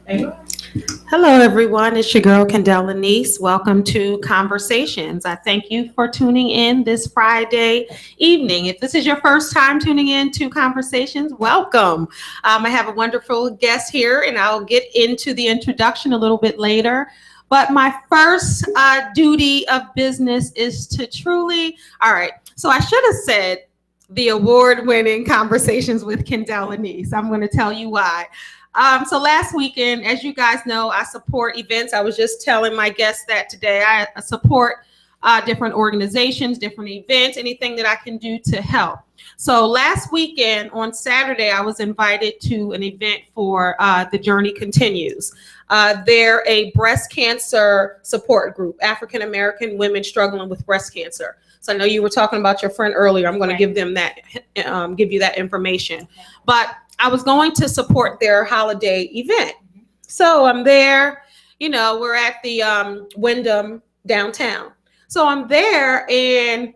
Hello, everyone. It's your girl, Kendell. Welcome to Conversations. I thank you for tuning in this Friday evening. If this is your first time tuning in to Conversations, welcome. I have a wonderful guest here, and I'll get into the introduction a little bit later. But my first duty of business is to truly, all right, so I should have said the award winning Conversations with Kendell. I'm going to tell you why. So last weekend, as you guys know, I support events. I was just telling my guests that today I support different organizations, different events, anything that I can do to help. So last weekend on Saturday, I was invited to an event for The Journey Continues. They're a breast cancer support group, African American women struggling with breast cancer. So I know you were talking about your friend earlier. I'm going to give them that, give you that information. But I was going to support their holiday event. So I'm there, we're at the Wyndham downtown. So I'm there and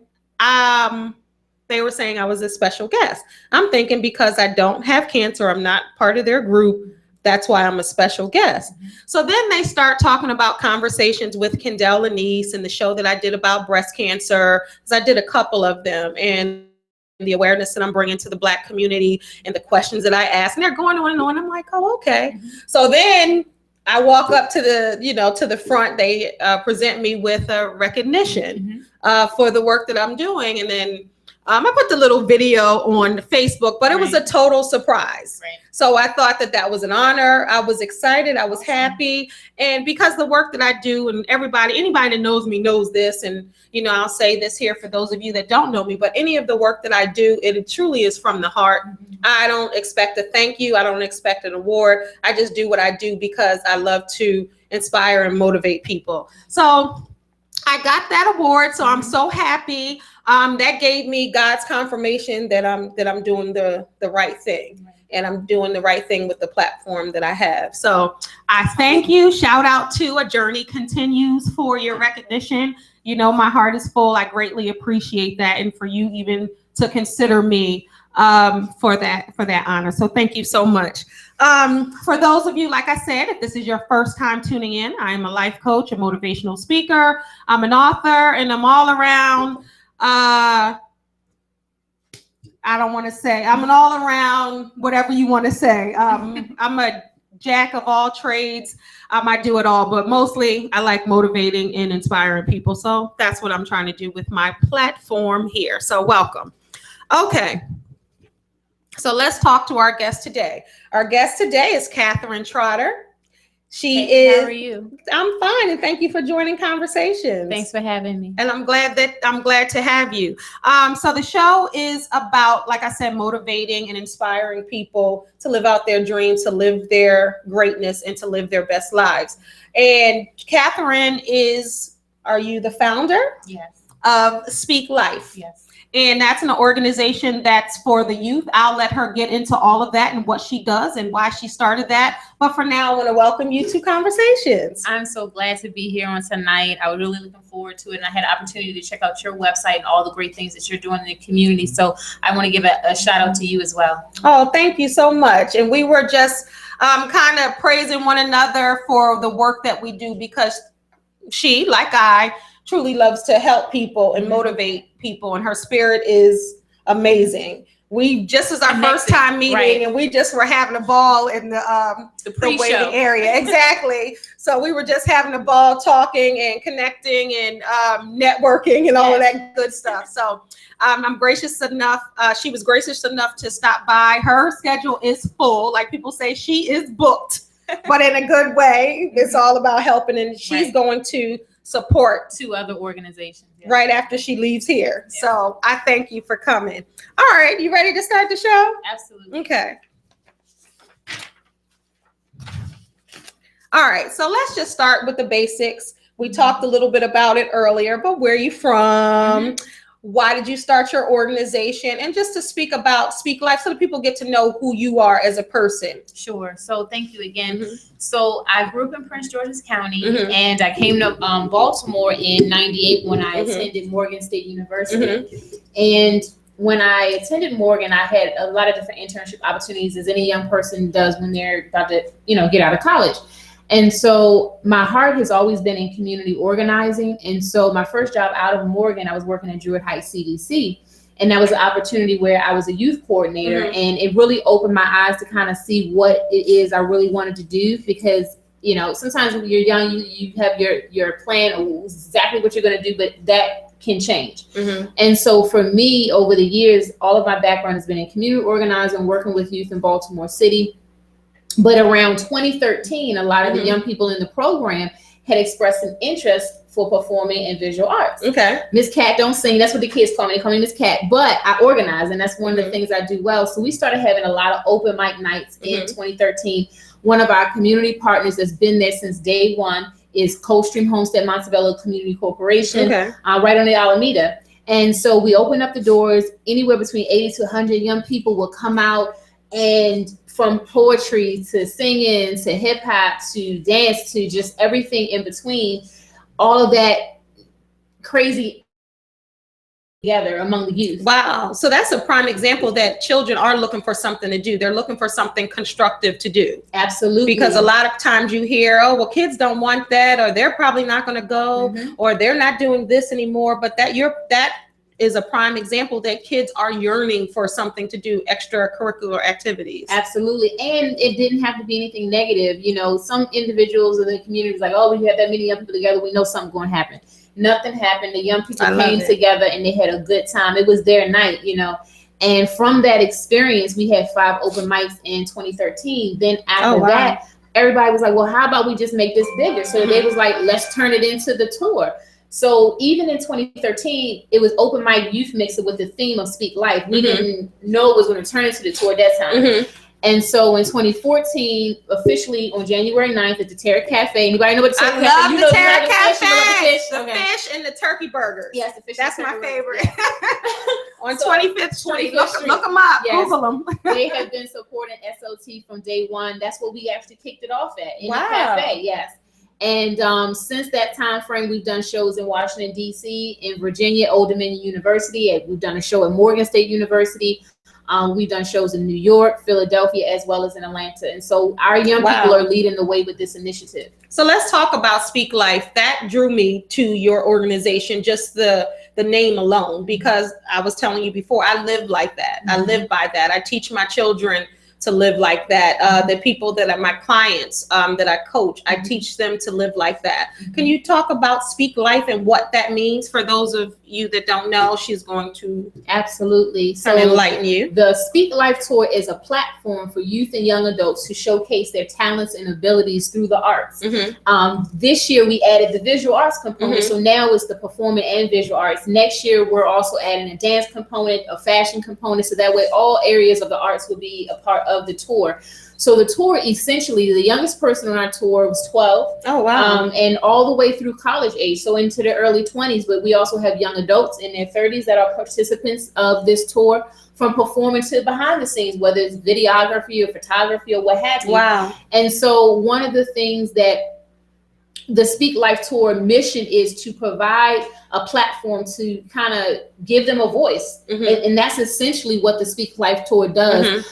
they were saying I was a special guest. I'm thinking because I don't have cancer, I'm not part of their group. That's why I'm a special guest. So then they start talking about Conversations with Kendell and the show that I did about breast cancer, because I did a couple of them, and the awareness that I'm bringing to the Black community and the questions that I ask. And they're going on and on. I'm like, oh, okay. So then I walk up to the front. They present me with a recognition for the work that I'm doing. And then I put the little video on Facebook, but it was a total surprise. Right. So I thought that was an honor. I was excited. I was happy. And because the work that I do, and anybody that knows me knows this, and I'll say this here for those of you that don't know me, but any of the work that I do, it truly is from the heart. I don't expect a thank you. I don't expect an award. I just do what I do because I love to inspire and motivate people. So I got that award, so I'm so happy. That gave me God's confirmation that I'm doing the right thing, and I'm doing the right thing with the platform that I have. So I thank you. Shout out to A Journey Continues for your recognition. My heart is full. I greatly appreciate that, and for you even to consider me for that honor. So thank you so much. For those of you, like I said, if this is your first time tuning in, I am a life coach, a motivational speaker. I'm an author, and I'm all around. I don't want to say I'm an all around, whatever you want to say. I'm a jack of all trades. I do it all, but mostly I like motivating and inspiring people. So that's what I'm trying to do with my platform here. So welcome. Okay. So let's talk to our guest today. Our guest today is Catherine Trotter. How are you? I'm fine, and thank you for joining Conversations. Thanks for having me. And I'm glad to have you. So the show is about, like I said, motivating and inspiring people to live out their dreams, to live their greatness, and to live their best lives. And Catherine are you the founder? Yes. Of Speak Life? Yes. And that's an organization that's for the youth. I'll let her get into all of that and what she does and why she started that. But for now, I want to welcome you to Conversations. I'm so glad to be here on tonight. I was really looking forward to it. And I had an opportunity to check out your website and all the great things that you're doing in the community. So I want to give a shout out to you as well. Oh, thank you so much. And we were just kind of praising one another for the work that we do, because she, like I, truly loves to help people and motivate people, and her spirit is amazing. We just as our first time meeting, right, and we just were having a ball in the waiting area. Exactly. So we were just having a ball, talking and connecting and networking and all of that good stuff. So I'm gracious enough. She was gracious enough to stop by. Her schedule is full. Like people say, she is booked, but in a good way. It's all about helping, and she's going to support 2 other organizations right after she leaves here. Yeah. So I thank you for coming. All right, you ready to start the show? Absolutely. Okay. All right, so let's just start with the basics. We talked a little bit about it earlier, but where are you from? Why did you start your organization? And just to speak about Speak Life so that people get to know who you are as a person. Sure. So thank you again. So I grew up in Prince George's County, and I came to Baltimore in '98 when I attended Morgan State University. And when I attended Morgan, I had a lot of different internship opportunities, as any young person does when they're about to, get out of college. And so my heart has always been in community organizing. And so my first job out of Morgan, I was working at Druid Heights CDC. And that was an opportunity where I was a youth coordinator. Mm-hmm. And it really opened my eyes to kind of see what it is I really wanted to do. Because, sometimes when you're young, you have your plan of exactly what you're going to do, but that can change. Mm-hmm. And so for me, over the years, all of my background has been in community organizing, working with youth in Baltimore City. But around 2013, a lot of Mm-hmm. the young people in the program had expressed an interest for performing and visual arts. Okay. Miss Cat don't sing. That's what the kids call me. They call me Miss Cat. But I organize, and that's one of the Mm-hmm. things I do well. So we started having a lot of open mic nights in Mm-hmm. 2013. One of our community partners that's been there since day one is Coldstream Homestead Montebello Community Corporation, Okay. right on the Alameda. And so we opened up the doors. Anywhere between 80 to 100 young people will come out, and from poetry to singing to hip hop to dance to just everything in between, all of that crazy together among the youth. Wow. So that's a prime example that children are looking for something to do. They're looking for something constructive to do. Absolutely. Because a lot of times you hear, oh, well, kids don't want that, or they're probably not going to go, Mhm. or they're not doing this anymore. But that is a prime example that kids are yearning for something to do, extracurricular activities. Absolutely. And it didn't have to be anything negative. Some individuals in the community is like, oh, we have that many young people together, we know something's going to happen. Nothing happened. The young people came together and they had a good time. It was their night, And from that experience, we had 5 open mics in 2013. Then after that, everybody was like, well, how about we just make this bigger? So they was like, let's turn it into the tour. So even in 2013, it was open mic youth mixer with the theme of Speak Life. We didn't know it was going to turn into the tour at that time. Mm-hmm. And so in 2014, officially on January 9th at the Terra Cafe. Anybody know what the Terra Cafe is? I love the Terra Cafe. The fish and the turkey burgers. Yes, the fish. That's my favorite. On So, 25th Street. 25th Street. Look them up. Yes. Google them. They have been supporting SOT from day one. That's what we actually kicked it off at, in the Wow. cafe. Yes. And since that time frame, we've done shows in Washington, D.C., in Virginia, Old Dominion University. We've done a show at Morgan State University. We've done shows in New York, Philadelphia, as well as in Atlanta. And so our young people are leading the way with this initiative. So let's talk about Speak Life. That drew me to your organization, just the name alone, because I was telling you before, I live like that. I live by that. I teach my children to live like that. The people that are my clients that I coach, I teach them to live like that. Can you talk about Speak Life and what that means for those of you that don't know? She's going to absolutely enlighten you. The Speak Life Tour is a platform for youth and young adults to showcase their talents and abilities through the arts. This year we added the visual arts component, so now it's the performing and visual arts. Next year we're also adding a dance component, a fashion component, so that way all areas of the arts will be a part of the tour. So the tour, essentially, the youngest person on our tour was 12. Oh, wow. And all the way through college age, so into their early 20s. But we also have young adults in their 30s that are participants of this tour, from performing to behind the scenes, whether it's videography or photography or what have you. Wow. And so one of the things that the Speak Life Tour mission is to provide a platform to kind of give them a voice. And that's essentially what the Speak Life Tour does.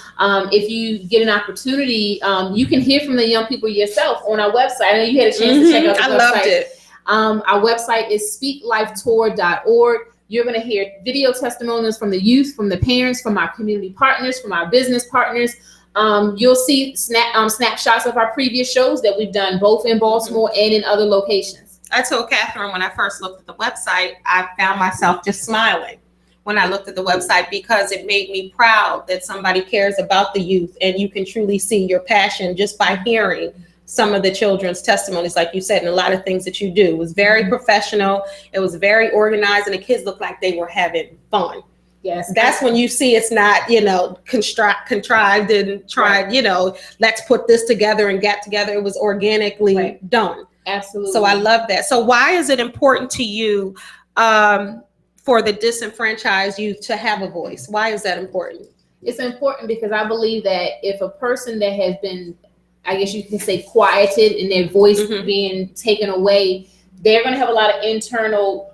If you get an opportunity, you can hear from the young people yourself on our website. I know you had a chance to check out the website. I loved it. Our website is speaklifetour.org. You're going to hear video testimonials from the youth, from the parents, from our community partners, from our business partners. You'll see snapshots of our previous shows that we've done both in Baltimore and in other locations. I told Catherine when I first looked at the website, I found myself just smiling when I looked at the website, because it made me proud that somebody cares about the youth, and you can truly see your passion just by hearing some of the children's testimonies, like you said, and a lot of things that you do. It was very professional. It was very organized, and the kids looked like they were having fun. Yes. That's when you see it's not, contrived and tried, let's put this together and get together. It was organically done. Absolutely. So I love that. So why is it important to you for the disenfranchised youth to have a voice? Why is that important? It's important because I believe that if a person that has been, I guess you can say, quieted and their voice being taken away, they're going to have a lot of internal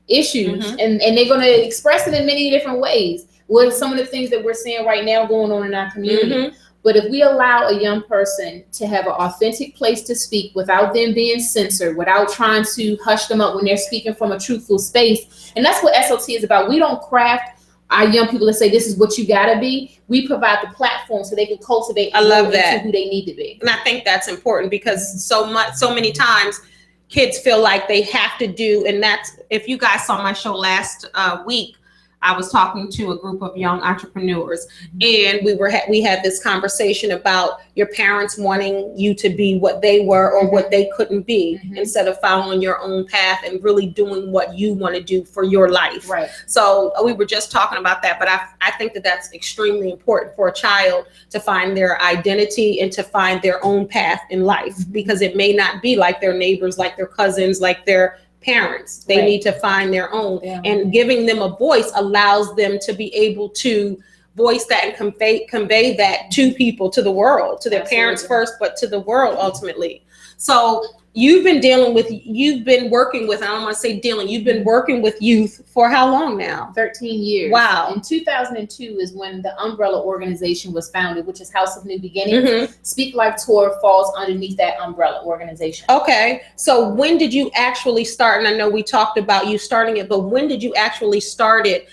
issues and they're going to express it in many different ways. what some of the things that we're seeing right now going on in our community. Mm-hmm. But if we allow a young person to have an authentic place to speak without them being censored, without trying to hush them up when they're speaking from a truthful space, and that's what SOT is about. We don't craft our young people to say this is what you gotta be. We provide the platform so they can cultivate and grow into who they need to be. And I think that's important because so many times kids feel like they have to do, and that's, if you guys saw my show last week, I was talking to a group of young entrepreneurs, and we had this conversation about your parents wanting you to be what they were or what they couldn't be, instead of following your own path and really doing what you want to do for your life. Right. So we were just talking about that, but I think that that's extremely important for a child to find their identity and to find their own path in life, because it may not be like their neighbors, like their cousins, like their parents. They need to find their own, and giving them a voice allows them to be able to voice that and convey that to people, to the world, to their parents first, but to the world ultimately. So you've been working with, I don't want to say dealing, you've been working with youth for how long now? 13 years. Wow. In 2002 is when the umbrella organization was founded, which is House of New Beginnings. Speak Life Tour falls underneath that umbrella organization. Okay. So when did you actually start? And I know we talked about you starting it, but when did you actually start it?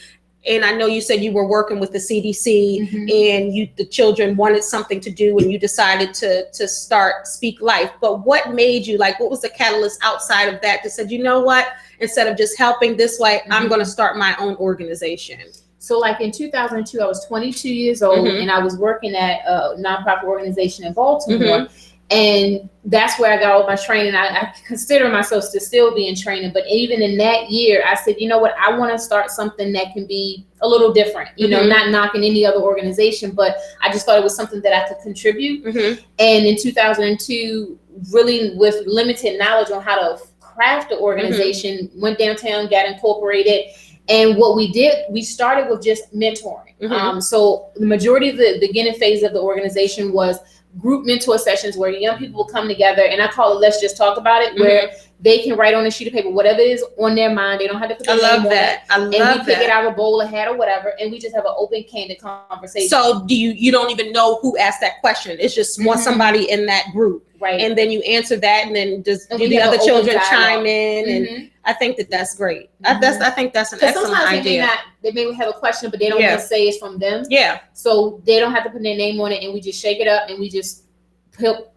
And I know you said you were working with the CDC, and the children wanted something to do, and you decided to start Speak Life. But what made you, what was the catalyst outside of that that said, you know what, instead of just helping this way, I'm going to start my own organization? So in 2002, I was 22 years old, and I was working at a nonprofit organization in Baltimore. And that's where I got all my training. I consider myself to still be in training, but even in that year, I said, you know what, I want to start something that can be a little different, not knocking any other organization, but I just thought it was something that I could contribute. And in 2002, really with limited knowledge on how to craft the organization, went downtown, got incorporated. And what we did, we started with just mentoring. So the majority of the beginning phase of the organization was group mentor sessions where young people will come together, and I call it Let's Just Talk About It, where they can write on a sheet of paper whatever is on their mind. They don't have to put their name on it. And we pick it out of a bowl, a hat, or whatever, and we just have an open, candid conversation. So you don't even know who asked that question. It's just somebody in that group. Right. And then you answer that, and then do the other children chime in, and I think that's great. I think that's an excellent idea. They may have a question, but they don't want to say it's from them. Yeah. So they don't have to put their name on it, and we just shake it up, and we just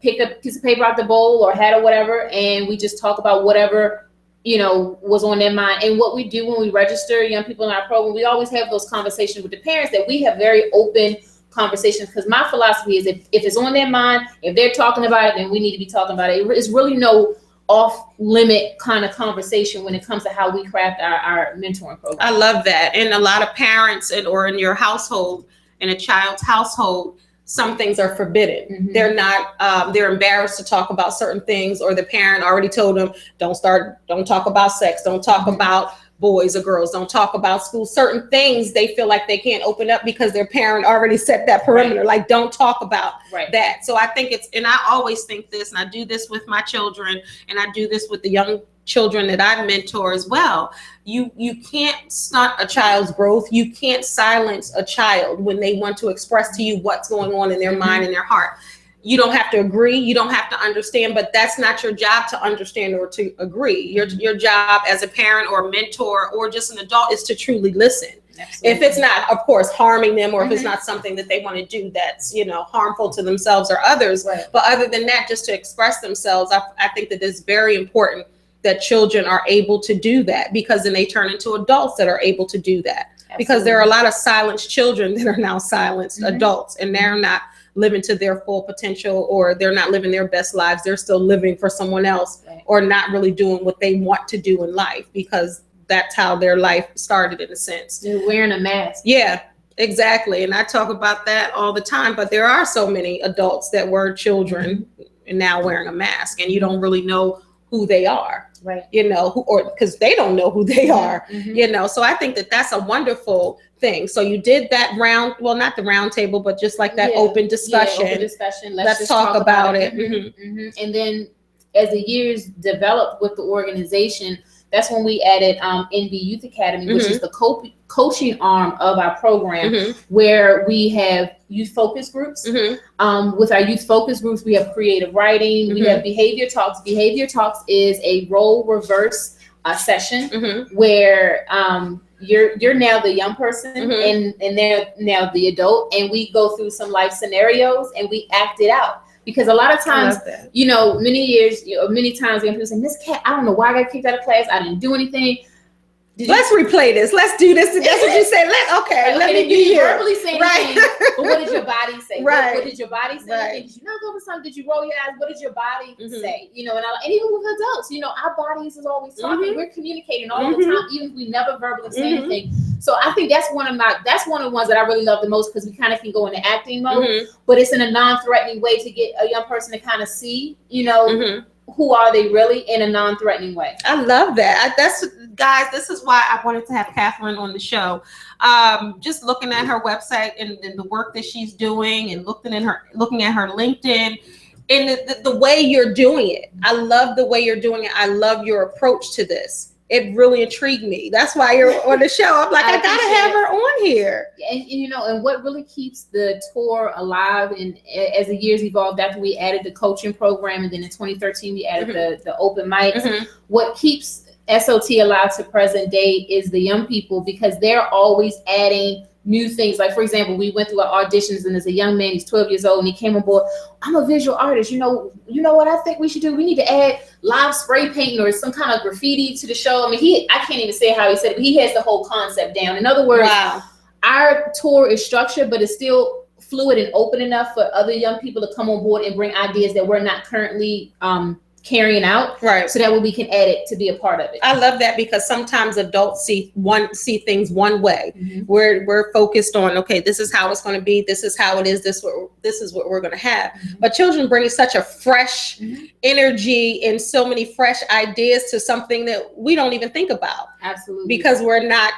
pick a piece of paper out the bowl or hat or whatever, and we just talk about whatever was on their mind. And what we do when we register young people in our program, we always have those conversations with the parents, that we have very open conversations, because my philosophy is if it's on their mind, if they're talking about it, then we need to be talking about it. It's really no off limit kind of conversation when it comes to how we craft our mentoring program. I love that. And a lot of parents or in your household, in a child's household, some things are forbidden. They're not, they're embarrassed to talk about certain things, or the parent already told them, don't talk about sex, don't talk about boys or girls, don't talk about school. Certain things they feel like they can't open up because their parent already set that perimeter, don't talk about that. So I think and I always think this, and I do this with my children, and I do this with the young children that I mentor as well. You can't stunt a child's growth. You can't silence a child when they want to express to you what's going on in their mind and their heart. You don't have to agree. You don't have to understand, but that's not your job to understand or to agree. Your job as a parent or a mentor or just an adult is to truly listen. Absolutely. If it's not, of course, harming them, or if it's not something that they want to do that's, harmful to themselves or others. But other than that, just to express themselves, I think that it's very important that children are able to do that, because then they turn into adults that are able to do that. Absolutely. Because there are a lot of silenced children that are now silenced adults, and they're not living to their full potential, or they're not living their best lives. They're still living for someone else, or not really doing what they want to do in life, because that's how their life started, in a sense. They're wearing a mask. Yeah, exactly. And I talk about that all the time, but there are so many adults that were children and now wearing a mask, and you don't really know who they are. Right. Because they don't know who they are, so I think that that's a wonderful thing. So you did that not the round table, but just like that open discussion. Open discussion. Let's talk about it. And then as the years developed with the organization, that's when we added NB Youth Academy, which is the coaching arm of our program, where we have youth focus groups. With our youth focus groups, we have creative writing, we have behavior talks. Behavior talks is a role reverse session where you're now the young person and they're now the adult, and we go through some life scenarios and we act it out. Because a lot of times, you know, many times when people say, "Miss Cat, I don't know why I got kicked out of class. I didn't do anything." Let's replay this. Let's do this. That's what you said. Let me be here. Verbally say anything, but what did your body say? Right. What did your body say? Did you not go for something? Did you roll your eyes? What did your body say? You know, and even with adults, you know, our bodies is always talking. We're communicating all the time, even if we never verbally say anything. So I think that's one of the ones that I really love the most, because we kind of can go into acting mode, but it's in a non-threatening way to get a young person to kind of see, you know, who are they really in a non-threatening way. I love that. Guys, this is why I wanted to have Catherine on the show. Just looking at her website and the work that she's doing, and looking at her LinkedIn, and the way you're doing it. I love the way you're doing it. I love your approach to this. It really intrigued me. That's why you're on the show. I'm like, I gotta have her on here. And you know, and what really keeps the tour alive, and as the years evolved, after we added the coaching program, and then in 2013 we added the open mics. What keeps SOT alive to present day is the young people, because they're always adding new things. Like, for example, we went through our auditions, and there's a young man, he's 12 years old, and he came on board. I'm a visual artist. You know what I think we should do? We need to add live spray painting or some kind of graffiti to the show. I mean, I can't even say how he said it, but he has the whole concept down. In other words, our tour is structured, but it's still fluid and open enough for other young people to come on board and bring ideas that we're not currently carrying out, so that way we can add it to be a part of it. I love that, because sometimes adults see things one way. We're focused on, okay, this is how it's going to be, this is how it is, this is what we're going to have. But children bring such a fresh energy and so many fresh ideas to something that we don't even think about. Absolutely. Because we're not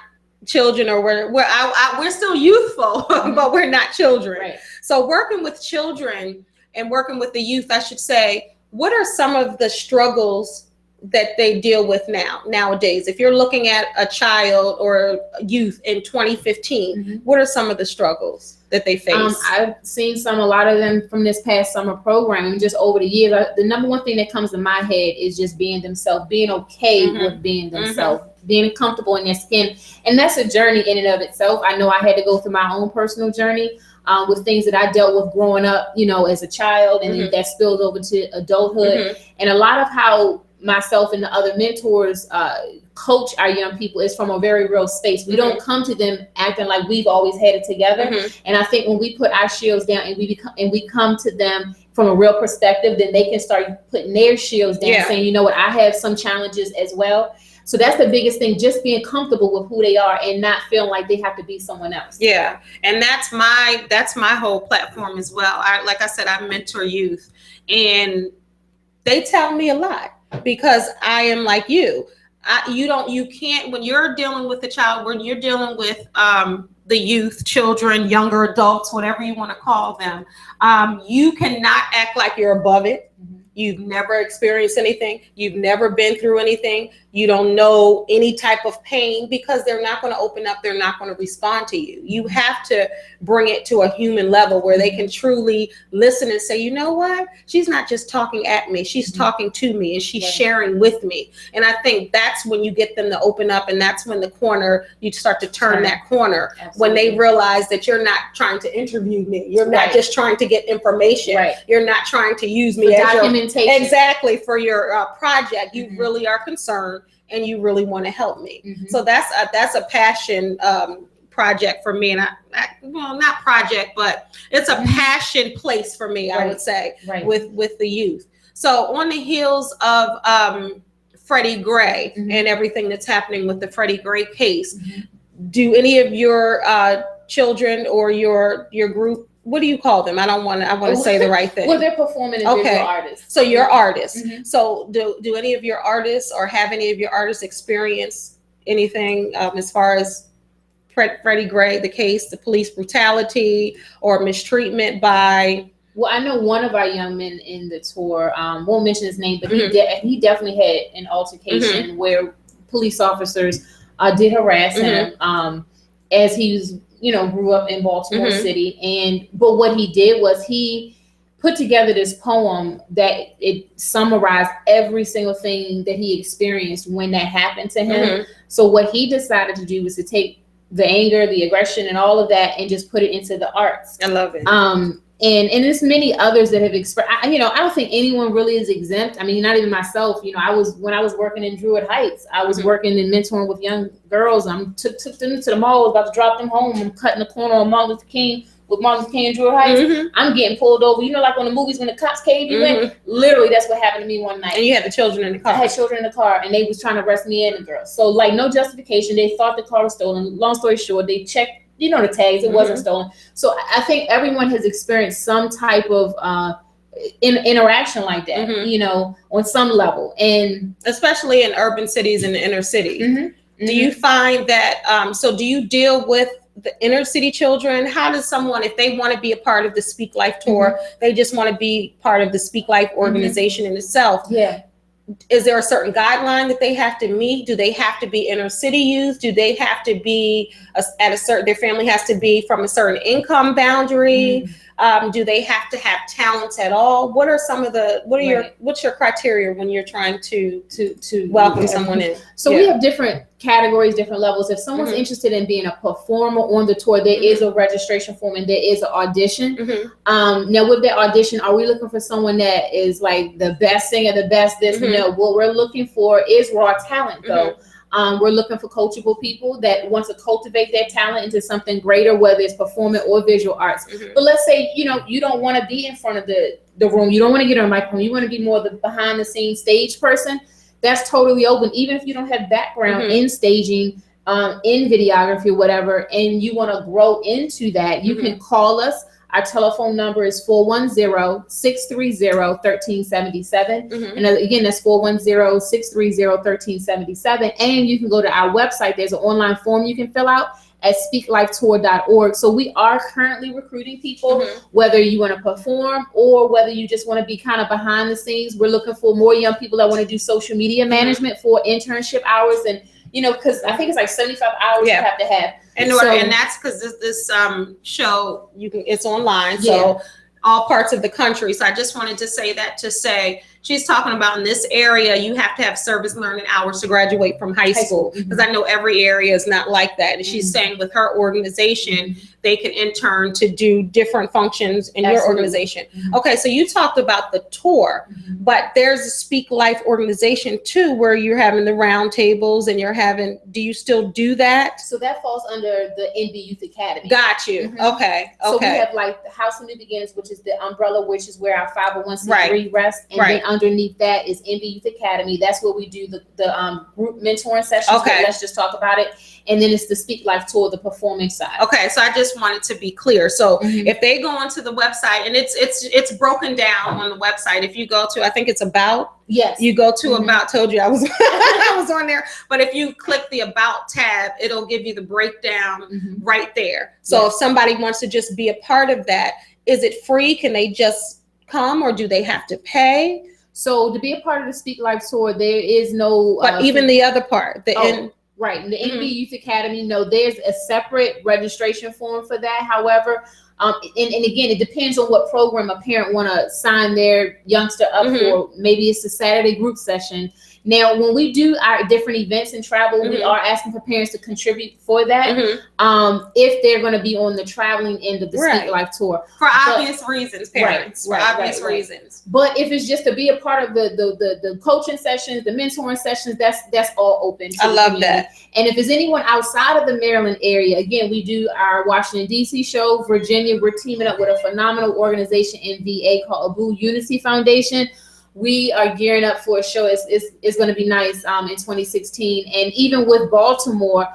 children, or we're still youthful, but we're not children. So working with children and working with the youth, I should say, what are some of the struggles that they deal with nowadays? If you're looking at a child or a youth in 2015, what are some of the struggles that they face? I've seen a lot of them from this past summer program, and just over the years. The number one thing that comes to my head is just being themselves, being okay with being themselves, being comfortable in their skin. And that's a journey in and of itself. I know I had to go through my own personal journey with things that I dealt with growing up, you know, as a child, and then that spilled over to adulthood. And a lot of how myself and the other mentors coach our young people is from a very real space. We don't come to them acting like we've always had it together. And I think when we put our shields down and we come to them from a real perspective, then they can start putting their shields down, saying, you know what, I have some challenges as well. So that's the biggest thing, just being comfortable with who they are and not feeling like they have to be someone else. Yeah. And that's my whole platform as well. Like I said, I mentor youth, and they tell me a lot, because I am like you. You can't, when you're dealing with a child, when you're dealing with the youth, children, younger adults, whatever you want to call them, you cannot act like you're above it. You've never experienced anything. You've never been through anything. You don't know any type of pain, because they're not going to open up. They're not going to respond to you. You have to bring it to a human level where they can truly listen and say, you know what? She's not just talking at me. She's talking to me, and she's sharing with me. And I think that's when you get them to open up, and that's when you start to turn that corner. When they realize that you're not trying to interview me. You're not just trying to get information. You're not trying to use me as your, for your project. You really are concerned, and you really want to help me. So that's a passion project for me. And well, not project, but it's a passion place for me, I would say, with the youth. So on the heels of Freddie Gray and everything that's happening with the Freddie Gray case, do any of your children or your group, what do you call them? I want to say the right thing. Well, they're performing as visual artists. So you're artists. So do any of your artists, or have any of your artists experience anything as far as Freddie Gray, the case, the police brutality or mistreatment by? Well, I know one of our young men in the tour, won't mention his name, but he definitely had an altercation where police officers did harass him as he was, grew up in Baltimore City. But what he did was he put together this poem that it summarized every single thing that he experienced when that happened to him. So what he decided to do was to take the anger, the aggression, and all of that, and just put it into the arts. I love it. And there's many others that have expressed. I don't think anyone really is exempt. I mean, not even myself. When I was working in Druid Heights, I was working and mentoring with young girls. I took them to the mall, was about to drop them home. I'm cutting the corner on Martin Luther King with Martin Luther King in Druid Heights. I'm getting pulled over. Like on the movies when the cops cave you in. Literally, that's what happened to me one night. And you had the children in the car. I had children in the car, and they was trying to arrest me and the girls. So no justification. They thought the car was stolen. Long story short, they checked. The tags, it wasn't stolen. So I think everyone has experienced some type of interaction like that, on some level. And especially in urban cities and the inner city. Do you find that, so do you deal with the inner city children? How does someone, if they want to be a part of the Speak Life Tour, they just want to be part of the Speak Life organization in itself? Yeah. Is there a certain guideline that they have to meet? Do they have to be inner city youth? Do they have to be their family has to be from a certain income boundary? Do they have to have talents at all? What are what's your criteria when you're trying to welcome someone in? So we have different categories, different levels. If someone's interested in being a performer on the tour, there is a registration form and there is an audition. Now with that audition, are we looking for someone that is like the best singer, the best this? No, what we're looking for is raw talent though. We're looking for coachable people that want to cultivate their talent into something greater, whether it's performing or visual arts. But let's say, you don't want to be in front of the room. You don't want to get on a microphone. You want to be more the behind the scenes stage person. That's totally open. Even if you don't have background in staging, in videography or whatever, and you want to grow into that, you can call us. Our telephone number is 410-630-1377. And again, that's 410-630-1377. And you can go to our website. There's an online form you can fill out at speaklifetour.org. So we are currently recruiting people, whether you want to perform or whether you just want to be kind of behind the scenes. We're looking for more young people that want to do social media management for internship hours. And, because I think it's like 75 hours you have to have. And that's because this show it's online, so all parts of the country. So I just wanted to say that to say she's talking about in this area you have to have service learning hours to graduate from high school, because I know every area is not like that. And she's saying with her organization they can intern to do different functions in your organization. Okay, so you talked about the tour, but there's a Speak Life organization too where you're having the round tables and do you still do that? So that falls under the NB Youth Academy. Got you. Okay. So we have like the House of New Beginnings, which is the umbrella, which is where our 501c3 rests. And then underneath that is NB Youth Academy. That's where we do the group mentoring sessions. Okay. Let's just talk about it. And then it's the Speak Life Tour, the performing side. Okay, so I just wanted to be clear. So if they go onto the website, and it's broken down on the website. If you go to, I think it's about. Yes. You go to about. Told you I was I was on there. But if you click the About tab, it'll give you the breakdown right there. So if somebody wants to just be a part of that, is it free? Can they just come, or do they have to pay? So to be a part of the Speak Life Tour, there is no. But even the other part, right. The NB Youth Academy, no, there's a separate registration form for that. However, and again, it depends on what program a parent want to sign their youngster up for. Maybe it's a Saturday group session. Now, when we do our different events and travel, we are asking for parents to contribute for that. If they're going to be on the traveling end of the Speak Life Tour. For obvious reasons, parents. For obvious reasons. But if it's just to be a part of the coaching sessions, the mentoring sessions, that's all open. I love that. And if there's anyone outside of the Maryland area, again, we do our Washington, D.C. show. Virginia, we're teaming up with a phenomenal organization in VA called Abu Unity Foundation. We are gearing up for a show. It's going to be nice in 2016. And even with Baltimore,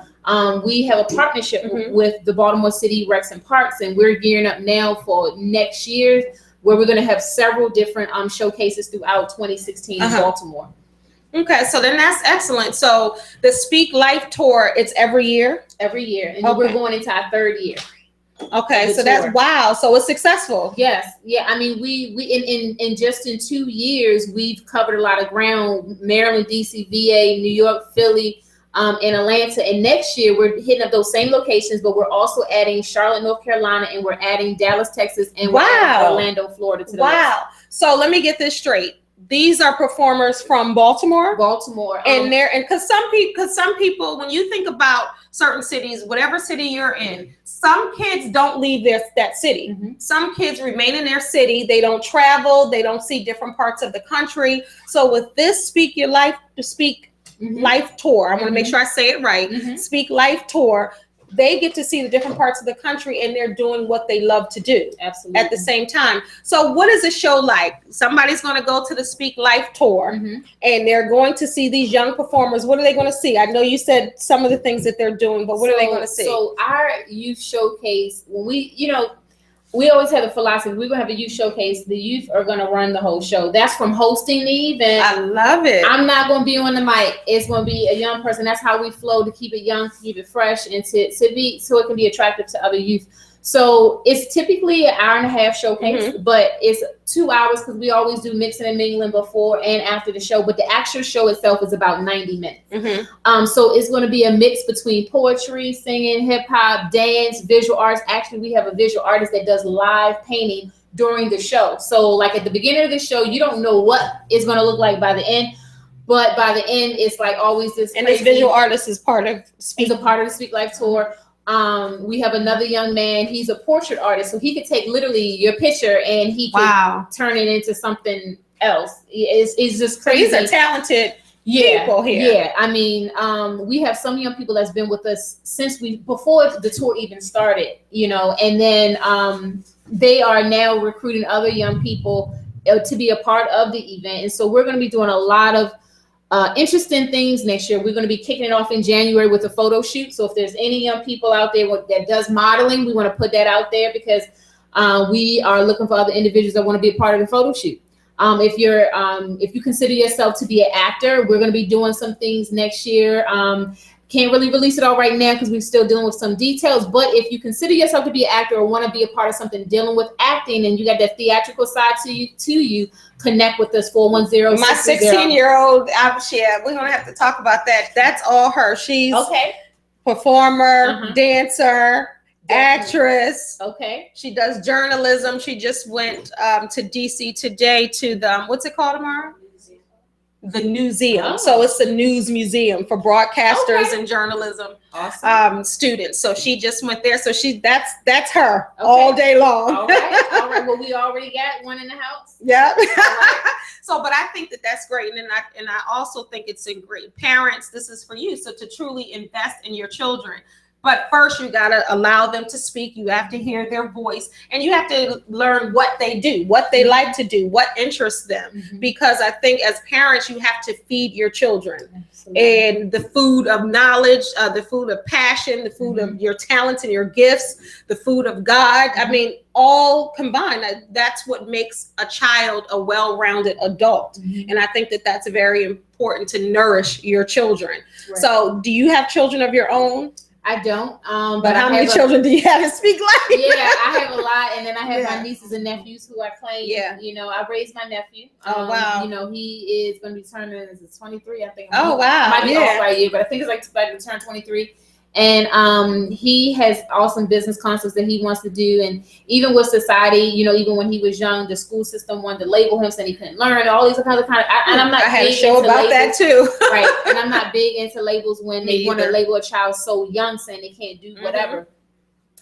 we have a partnership with the Baltimore City Recs and Parks, and we're gearing up now for next year, where we're going to have several different showcases throughout 2016 in Baltimore. Okay, so then that's excellent. So the Speak Life Tour, it's every year? Every year. And we're going into our third year. Okay, so that's wow. So it's successful. Yes. Yeah. I mean, we in just in 2 years, we've covered a lot of ground. Maryland, DC, VA, New York, Philly, in Atlanta. And next year we're hitting up those same locations, but we're also adding Charlotte, North Carolina, and we're adding Dallas, Texas, and we're adding Orlando, Florida to the list. So let me get this straight. These are performers from Baltimore, and because some people, when you think about certain cities, whatever city you're in, some kids don't leave that city. Some kids remain in their city. They don't travel. They don't see different parts of the country. So with this Speak Life Tour, I want to make sure I say it right. Speak Life Tour. They get to see the different parts of the country, and they're doing what they love to do at the same time. So what is a show like? Somebody's going to go to the Speak Life Tour, and they're going to see these young performers. What are they going to see? I know you said some of the things that they're doing, but what are they going to see? So our youth showcase, when we always have the philosophy, we're going to have a youth showcase. The youth are going to run the whole show. That's from hosting the event. I love it. I'm not going to be on the mic. It's going to be a young person. That's how we flow, to keep it young, to keep it fresh, and so it can be attractive to other youth. So it's typically an hour and a half showcase, but it's 2 hours because we always do mixing and mingling before and after the show. But the actual show itself is about 90 minutes. So it's going to be a mix between poetry, singing, hip hop, dance, visual arts. Actually, we have a visual artist that does live painting during the show. So like at the beginning of the show, you don't know what it's going to look like by the end. But by the end, it's like always this. And this visual artist is part of He's a part of the Speak Life Tour. We have another young man. He's a portrait artist, so he could take literally your picture and he can turn it into something else. It's just crazy. So these are talented people here. Yeah, I mean, we have some young people that's been with us since before the tour even started, and then they are now recruiting other young people to be a part of the event. And so we're going to be doing a lot of interesting things next year. We're going to be kicking it off in January with a photo shoot. So if there's any young people out there that does modeling, we want to put that out there because we are looking for other individuals that want to be a part of the photo shoot. If you consider yourself to be an actor, we're going to be doing some things next year. Can't really release it all right now because we're still dealing with some details. But if you consider yourself to be an actor or want to be a part of something dealing with acting, and you got that theatrical side to you, connect with us 410. My 16-year-old, we're gonna have to talk about that. That's all her. She's performer, dancer, actress. She does journalism. She just went to DC today to the what's it called tomorrow? The museum. So it's a news museum for broadcasters and journalism students. So she just went there. So that's her all day long. All right. Well, we already got one in the house. Yeah. So, but I think that's great, and I also think it's a great parents. This is for you. So to truly invest in your children. But first, you got to allow them to speak. You have to hear their voice, and you have to learn what they do, what they like to do, what interests them. Because I think as parents, you have to feed your children and the food of knowledge, the food of passion, the food of your talents and your gifts, the food of God. I mean, all combined. That's what makes a child a well-rounded adult. And I think that's very important to nourish your children. So do you have children of your own? I don't. But how many children do you have to Speak Life? Yeah, I have a lot, and then I have my nieces and nephews who I claim. Yeah. I raised my nephew. Oh wow. He is going to be turning 23. I think. Oh wow. Might be off right year, but I think it's like to turn 23. And he has awesome business concepts that he wants to do. And even with society, even when he was young, the school system wanted to label him, saying he couldn't learn, all these other kind of. And I'm not. I had a show about that too. Right. And I'm not big into labels when they want to label a child so young, saying they can't do whatever.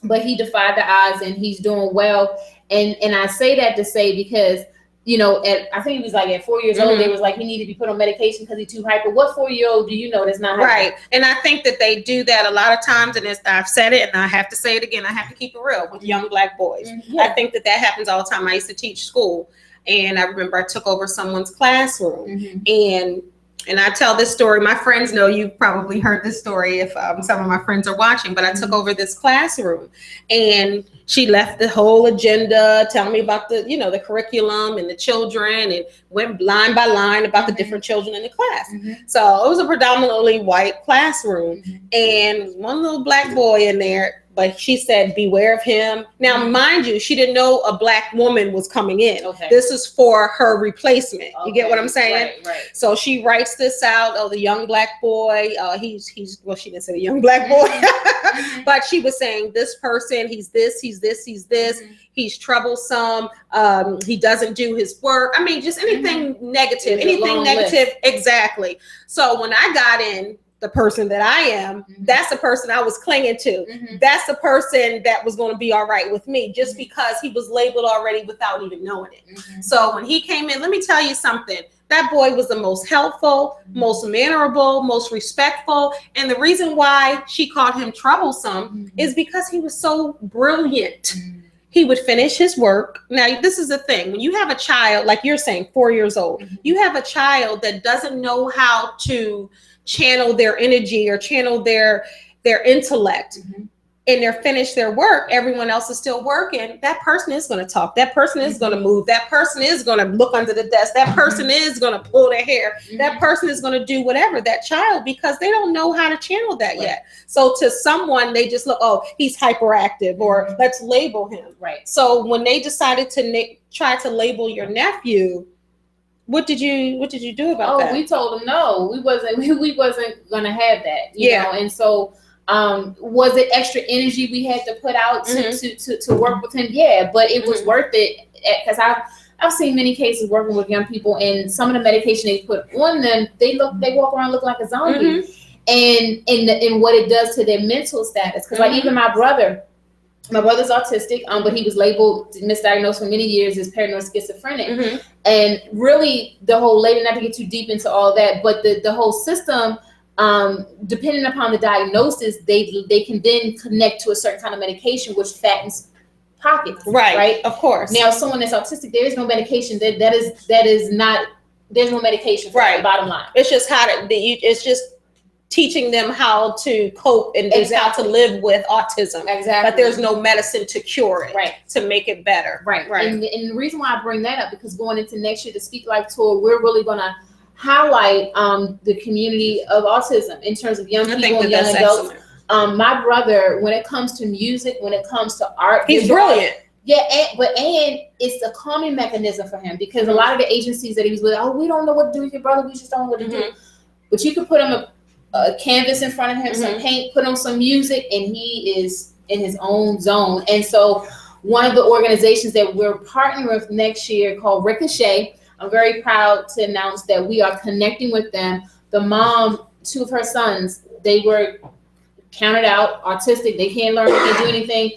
But he defied the odds, and he's doing well. And I say that to say because. I think he was like at 4 years old, they was like he needed to be put on medication because he's too hyper. What 4-year-old do you know that's not hyper? Right. And I think that they do that a lot of times, and I've said it, and I have to say it again. I have to keep it real with young Black boys. I think that happens all the time. I used to teach school, and I remember I took over someone's classroom, and I tell this story. My friends know, you've probably heard this story if some of my friends are watching, but I took over this classroom, and she left the whole agenda, telling me about the curriculum and the children, and went line by line about the different children in the class. So it was a predominantly white classroom, and one little Black boy in there but she said, beware of him. Now, mind you, she didn't know a Black woman was coming in. Okay. This is for her replacement. Okay. You get what I'm saying? Right. So she writes this out. Oh, the young Black boy. He's well, she didn't say the young Black boy, but she was saying this person, he's this. He's troublesome. He doesn't do his work. I mean, just anything negative, anything negative. List. Exactly. So when I got in, the person that I am, that's the person I was clinging to. That's the person that was going to be all right with me, just because he was labeled already without even knowing it. So when he came in, let me tell you something. That boy was the most helpful, most mannerable, most respectful. And the reason why she called him troublesome is because he was so brilliant. He would finish his work. Now, this is the thing. When you have a child, like you're saying, 4 years old, you have a child that doesn't know how to channel their energy or channel their intellect, and they're finished their work, everyone else is still working. That person is going to talk. That person is going to move. That person is going to look under the desk. That person is going to pull their hair. That person is going to do whatever, that child, because they don't know how to channel that yet. So to someone, they just look, oh, he's hyperactive, or let's label him. Right. So when they decided to try to label your nephew, what did you do about that? We told him no. We wasn't gonna have that. You know, and so was it extra energy we had to put out to work with him? Yeah, but it was worth it, because I've seen many cases working with young people, and some of the medication they put on them, they walk around looking like a zombie, and what it does to their mental status. Because like even my brother's autistic, but he was labeled, misdiagnosed for many years as paranoid schizophrenic. And really the whole label, not to get too deep into all that, but the whole system, depending upon the diagnosis, they can then connect to a certain kind of medication, which fattens pockets. Right. Of course. Now, someone that's autistic, there is no medication. That is not, there's no medication for that, bottom line. It's just it's just teaching them how to cope and how to live with autism. Exactly. But there's no medicine to cure it, to make it better. Right. And the reason why I bring that up, because going into next year, the Speak Life Tour, we're really going to highlight the community of autism in terms of young people and young adults. Excellent. My brother, when it comes to music, when it comes to art, he's brilliant. Yeah, and it's a calming mechanism for him, because a lot of the agencies that he was with, we don't know what to do with your brother, we just don't know what to do. But you could put him a canvas in front of him, some paint, put on some music, and he is in his own zone. And so one of the organizations that we're partnering with next year, called Ricochet, I'm very proud to announce that we are connecting with them. The mom, 2 of her sons, they were counted out autistic. They can't learn, they can't do anything.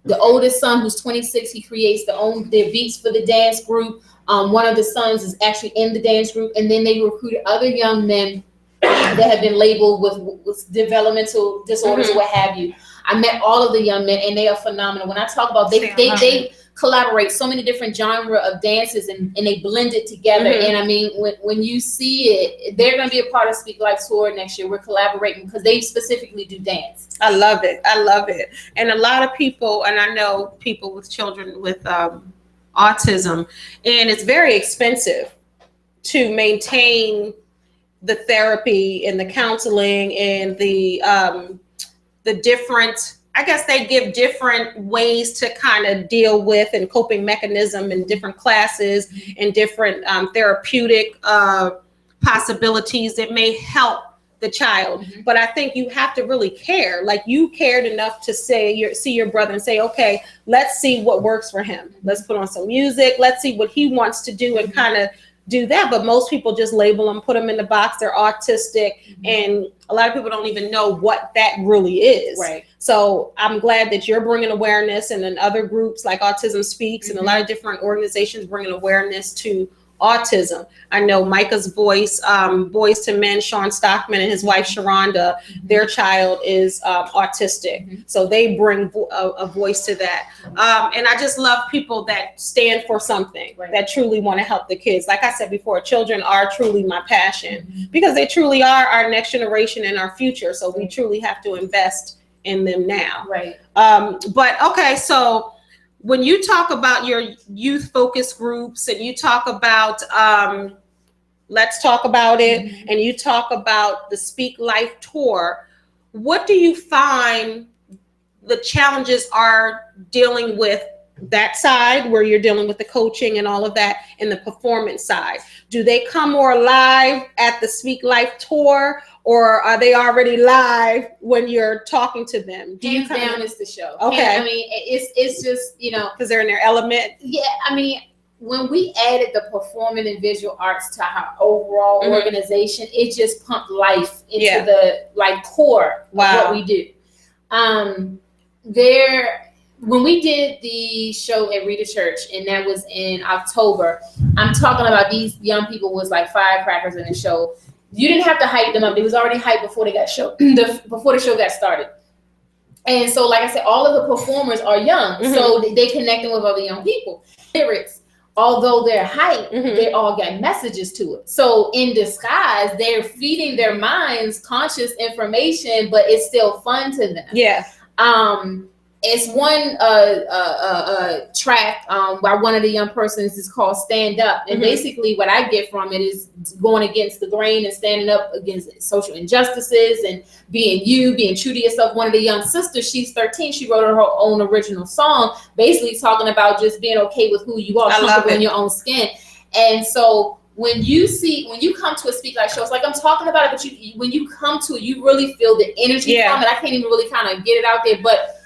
The oldest son, who's 26, he creates their beats for the dance group. One of the sons is actually in the dance group. And then they recruited other young men that have been labeled with developmental disorders or what have you. I met all of the young men, and they are phenomenal. When I talk about they collaborate so many different genre of dances, and they blend it together. And I mean, when you see it, they're going to be a part of Speak Life Tour next year. We're collaborating because they specifically do dance. I love it. And a lot of people, and I know people with children with autism, and it's very expensive to maintain the therapy and the counseling and the different, I guess they give different ways to kind of deal with and coping mechanism in different classes and different therapeutic possibilities that may help the child. But I think you have to really care. Like, you cared enough to see your brother and say, okay, let's see what works for him. Let's put on some music. Let's see what he wants to do and kind of do that. But most people just label them, put them in the box, they're autistic, and a lot of people don't even know what that really is. Right. So I'm glad that you're bringing awareness, and then other groups like Autism Speaks and a lot of different organizations bringing awareness to autism. I know Micah's Voice, Boys to Men, Sean Stockman and his wife Sharonda, their child is autistic. So they bring a voice to that. And I just love people that stand for something, that truly want to help the kids. Like I said before, children are truly my passion, because they truly are our next generation and our future. So we truly have to invest in them now. Right. But okay, so when you talk about your youth focus groups, and you talk about Let's Talk About It, and you talk about the Speak Life Tour, what do you find the challenges are dealing with that side where you're dealing with the coaching and all of that and the performance side? Do they come more live at the Speak Life tour, or are they already live when you're talking to them? Hands down is the show. Okay. I mean, it's just, because they're in their element. Yeah, I mean, when we added the performing and visual arts to our overall organization, it just pumped life into the core of what we do. When we did the show at Rita Church, and that was in October, I'm talking about these young people was like firecrackers in the show. You didn't have to hype them up; they was already hyped before before the show got started. And so, like I said, all of the performers are young, so they connecting with other young people. Lyrics, although they're hype, they all got messages to it. So in disguise, they're feeding their minds conscious information, but it's still fun to them. Yeah. It's one track by one of the young persons is called Stand Up. And basically what I get from it is going against the grain and standing up against social injustices and being true to yourself. One of the young sisters, she's 13, she wrote her own original song, basically talking about just being okay with who you are, comfortable in your own skin. And so when you come to a Speak Life show, it's like I'm talking about it, but when you come to it, you really feel the energy from it. I can't even really kind of get it out there, but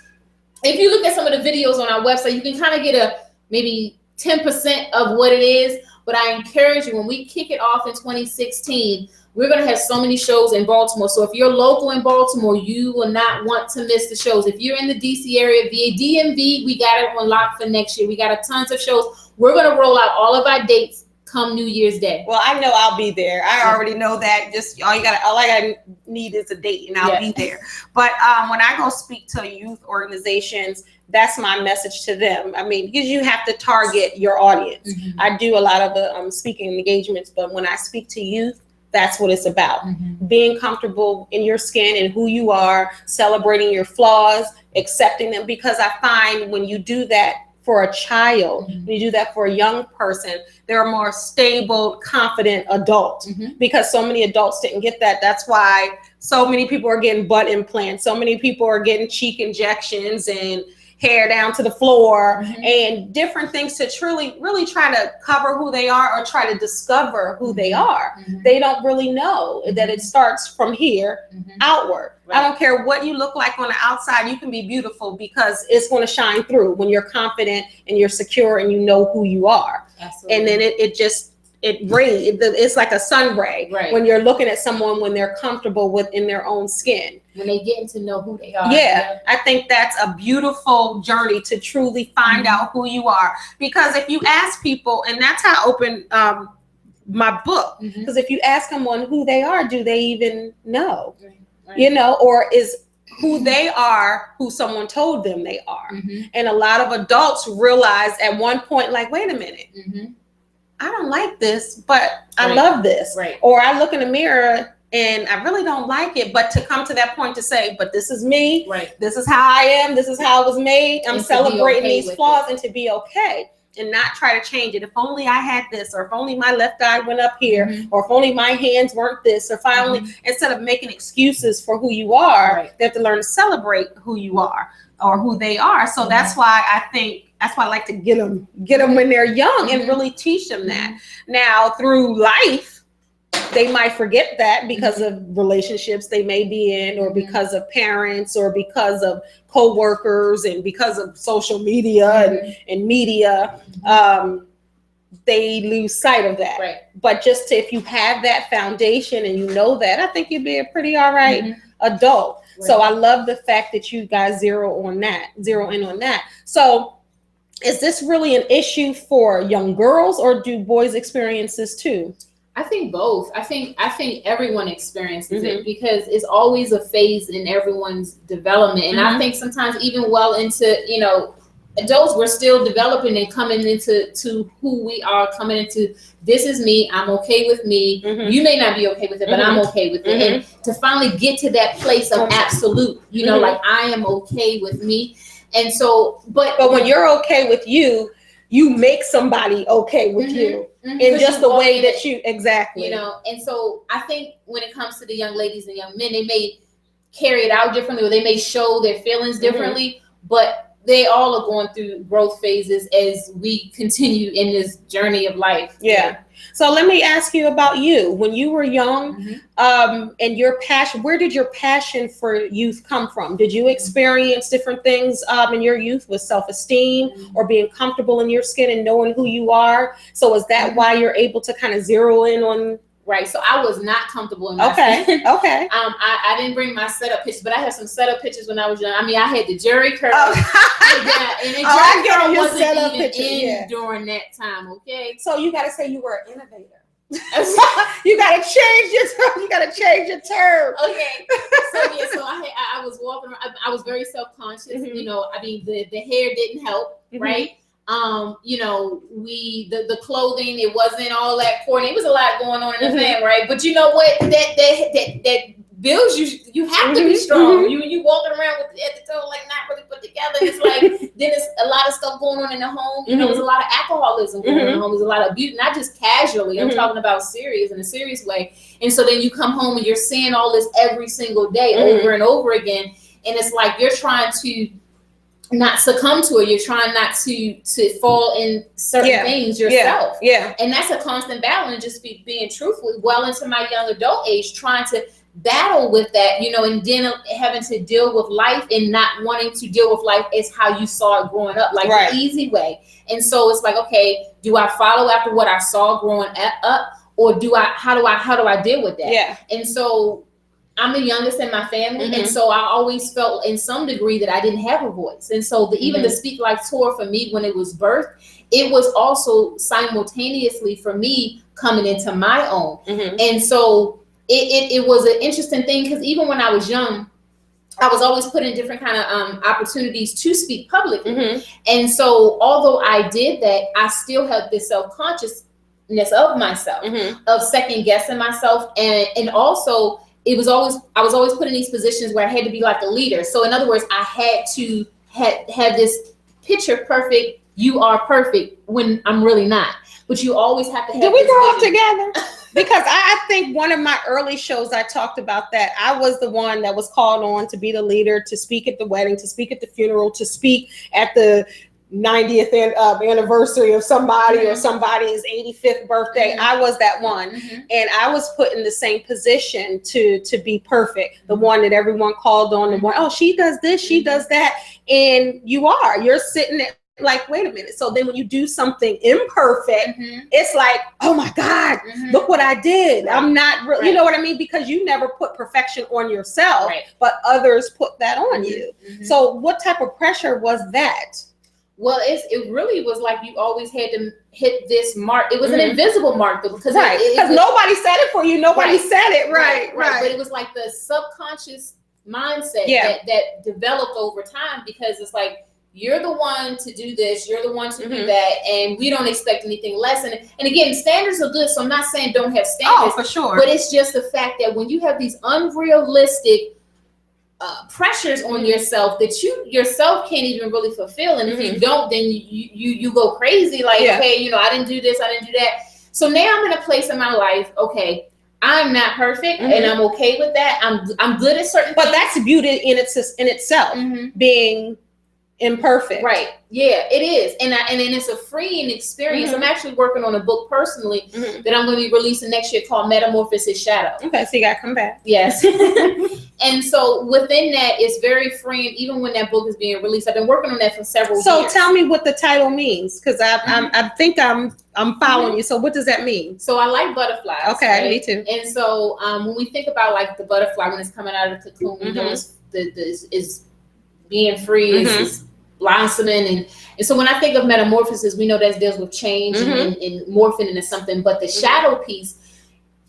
if you look at some of the videos on our website, you can kind of get a maybe 10% of what it is. But I encourage you, when we kick it off in 2016, we're going to have so many shows in Baltimore. So if you're local in Baltimore, you will not want to miss the shows. If you're in the DC area, via DMV, we got it on lock for next year. We got tons of shows. We're going to roll out all of our dates come New Year's Day. Well, I know I'll be there. I already know that. Just all I need is a date, and I'll be there. But when I go speak to youth organizations, that's my message to them. I mean, because you have to target your audience. I do a lot of speaking engagements, but when I speak to youth, that's what it's about. Being comfortable in your skin and who you are, celebrating your flaws, accepting them. Because I find when you do that for a child, when you do that for a young person, they're a more stable, confident adult. Because so many adults didn't get that. That's why so many people are getting butt implants. So many people are getting cheek injections and hair down to the floor and different things to really try to cover who they are or try to discover who they are. They don't really know that it starts from here outward. I don't care what you look like on the outside. You can be beautiful because it's going to shine through when you're confident and you're secure and you know who you are. Absolutely. And then it's like a sun ray when you're looking at someone when they're comfortable within their own skin. When they getting to know who they are. Yeah, I think that's a beautiful journey to truly find out who you are. Because if you ask people, and that's how I open my book, because if you ask someone who they are, do they even know? You know, or is who they are who someone told them they are? And a lot of adults realize at one point, like, wait a minute, I don't like this, but I love this. Or I look in the mirror and I really don't like it, but to come to that point to say, but this is me, this is how I am, this is how it was made, I'm celebrating these flaws, and to be okay and not try to change it. If only I had this, or if only my left eye went up here, or if only my hands weren't this, or if I only, instead of making excuses for who you are, they have to learn to celebrate who you are or who they are. So that's why I like to get them when they're young and really teach them that. Now through life, they might forget that because of relationships they may be in, or because of parents, or because of co-workers, and because of social media and media, they lose sight of that. But just if you have that foundation and you know that, I think you'd be a pretty all right adult. So I love the fact that you guys zero in on that. So is this really an issue for young girls, or do boys experience this too? I think both. I think everyone experiences it, because it's always a phase in everyone's development. And I think sometimes even well into, adults, we're still developing and coming into who we are, coming into, this is me, I'm okay with me. You may not be okay with it, but I'm okay with it. And to finally get to that place of absolute, like I am okay with me. And so, but when you're okay with you, you make somebody okay with you in just the way that you, and so I think when it comes to the young ladies and young men, they may carry it out differently, or they may show their feelings differently, but they all are going through growth phases as we continue in this journey of life. Yeah. So let me ask you about you. When you were young, and your passion, where did your passion for youth come from? Did you experience different things in your youth with self-esteem or being comfortable in your skin and knowing who you are? So is that why you're able to kind of zero in on? Right. So I was not comfortable in my skin. Okay. I didn't bring my setup pictures, but I had some setup pictures when I was young. I mean, I had the Jerry curl. And the Jerry curl wasn't even in during that time. Okay. So you got to say you were an innovator. You got to change your term. You got to change your term. Okay. So I was walking around. I was very self-conscious. You know, I mean, the hair didn't help, right? You know, the clothing, it wasn't all that corny. It was a lot going on in the family, right? But you know what? That builds you have to be strong. You walking around with at the toe like not really put together. It's like then it's a lot of stuff going on in the home. You know, there's a lot of alcoholism going on in the home. There's a lot of abuse, not just casually. I'm talking about serious in a serious way. And so then you come home and you're seeing all this every single day over and over again. And it's like you're trying to not succumb to it. You're trying not to fall in certain things yourself. And that's a constant battle, and just being truthful well into my young adult age, trying to battle with that, you know, and then having to deal with life and not wanting to deal with life as how you saw it growing up, like the easy way. And so it's like, okay, do I follow after what I saw growing up, or how do I deal with that? And so I'm the youngest in my family, and so I always felt in some degree that I didn't have a voice. And so even the Speak Life tour for me, when it was birthed, it was also simultaneously for me coming into my own. And so it was an interesting thing, because even when I was young, I was always put in different kind of opportunities to speak publicly. And so although I did that, I still had this self-consciousness of myself, of second guessing myself, and also I was always put in these positions where I had to be like a leader. So in other words, I had to have this picture perfect. You are perfect when I'm really not. But you always have to have. Did we grow up together? Because I think one of my early shows I talked about that. I was the one that was called on to be the leader, to speak at the wedding, to speak at the funeral, to speak at the 90th anniversary of somebody or somebody's 85th birthday. I was that one, and I was put in the same position to be perfect, the one that everyone called on, the one, oh, she does this, she does that, and you're sitting there like, wait a minute. So then when you do something imperfect, it's like, oh my God, look what I did. I'm not really, you know what I mean? Because you never put perfection on yourself, but others put that on you. So what type of pressure was that? Well, it really was like you always had to hit this mark. It was an invisible mark, though, because nobody said it for you. Nobody said it. Right. But it was like the subconscious mindset that developed over time, because it's like, you're the one to do this, you're the one to do that, and we don't expect anything less. And again, standards are good, so I'm not saying don't have standards. Oh, for sure. But it's just the fact that when you have these unrealistic pressures on yourself that you yourself can't even really fulfill, and if you don't, then you go crazy, like, okay, you know, I didn't do this, I didn't do that. So now I'm in a place in my life, okay, I'm not perfect, and I'm okay with that. I'm good at certain things. But that's beauty in itself, being imperfect. Right. Yeah, it is. And then it's a freeing experience. I'm actually working on a book personally that I'm going to be releasing next year called Metamorphosis Shadow. Okay, so you got to come back. Yes. And so within that, it's very freeing, even when that book is being released. I've been working on that for several years. So tell me what the title means, because I think I'm following you. So what does that mean? So I like butterflies. Okay, right? me too. And so when we think about like the butterfly, when it's coming out of the cocoon, you know, is being free, is blossoming, and so when I think of metamorphosis, we know that deals with change and morphing into something. But the shadow piece,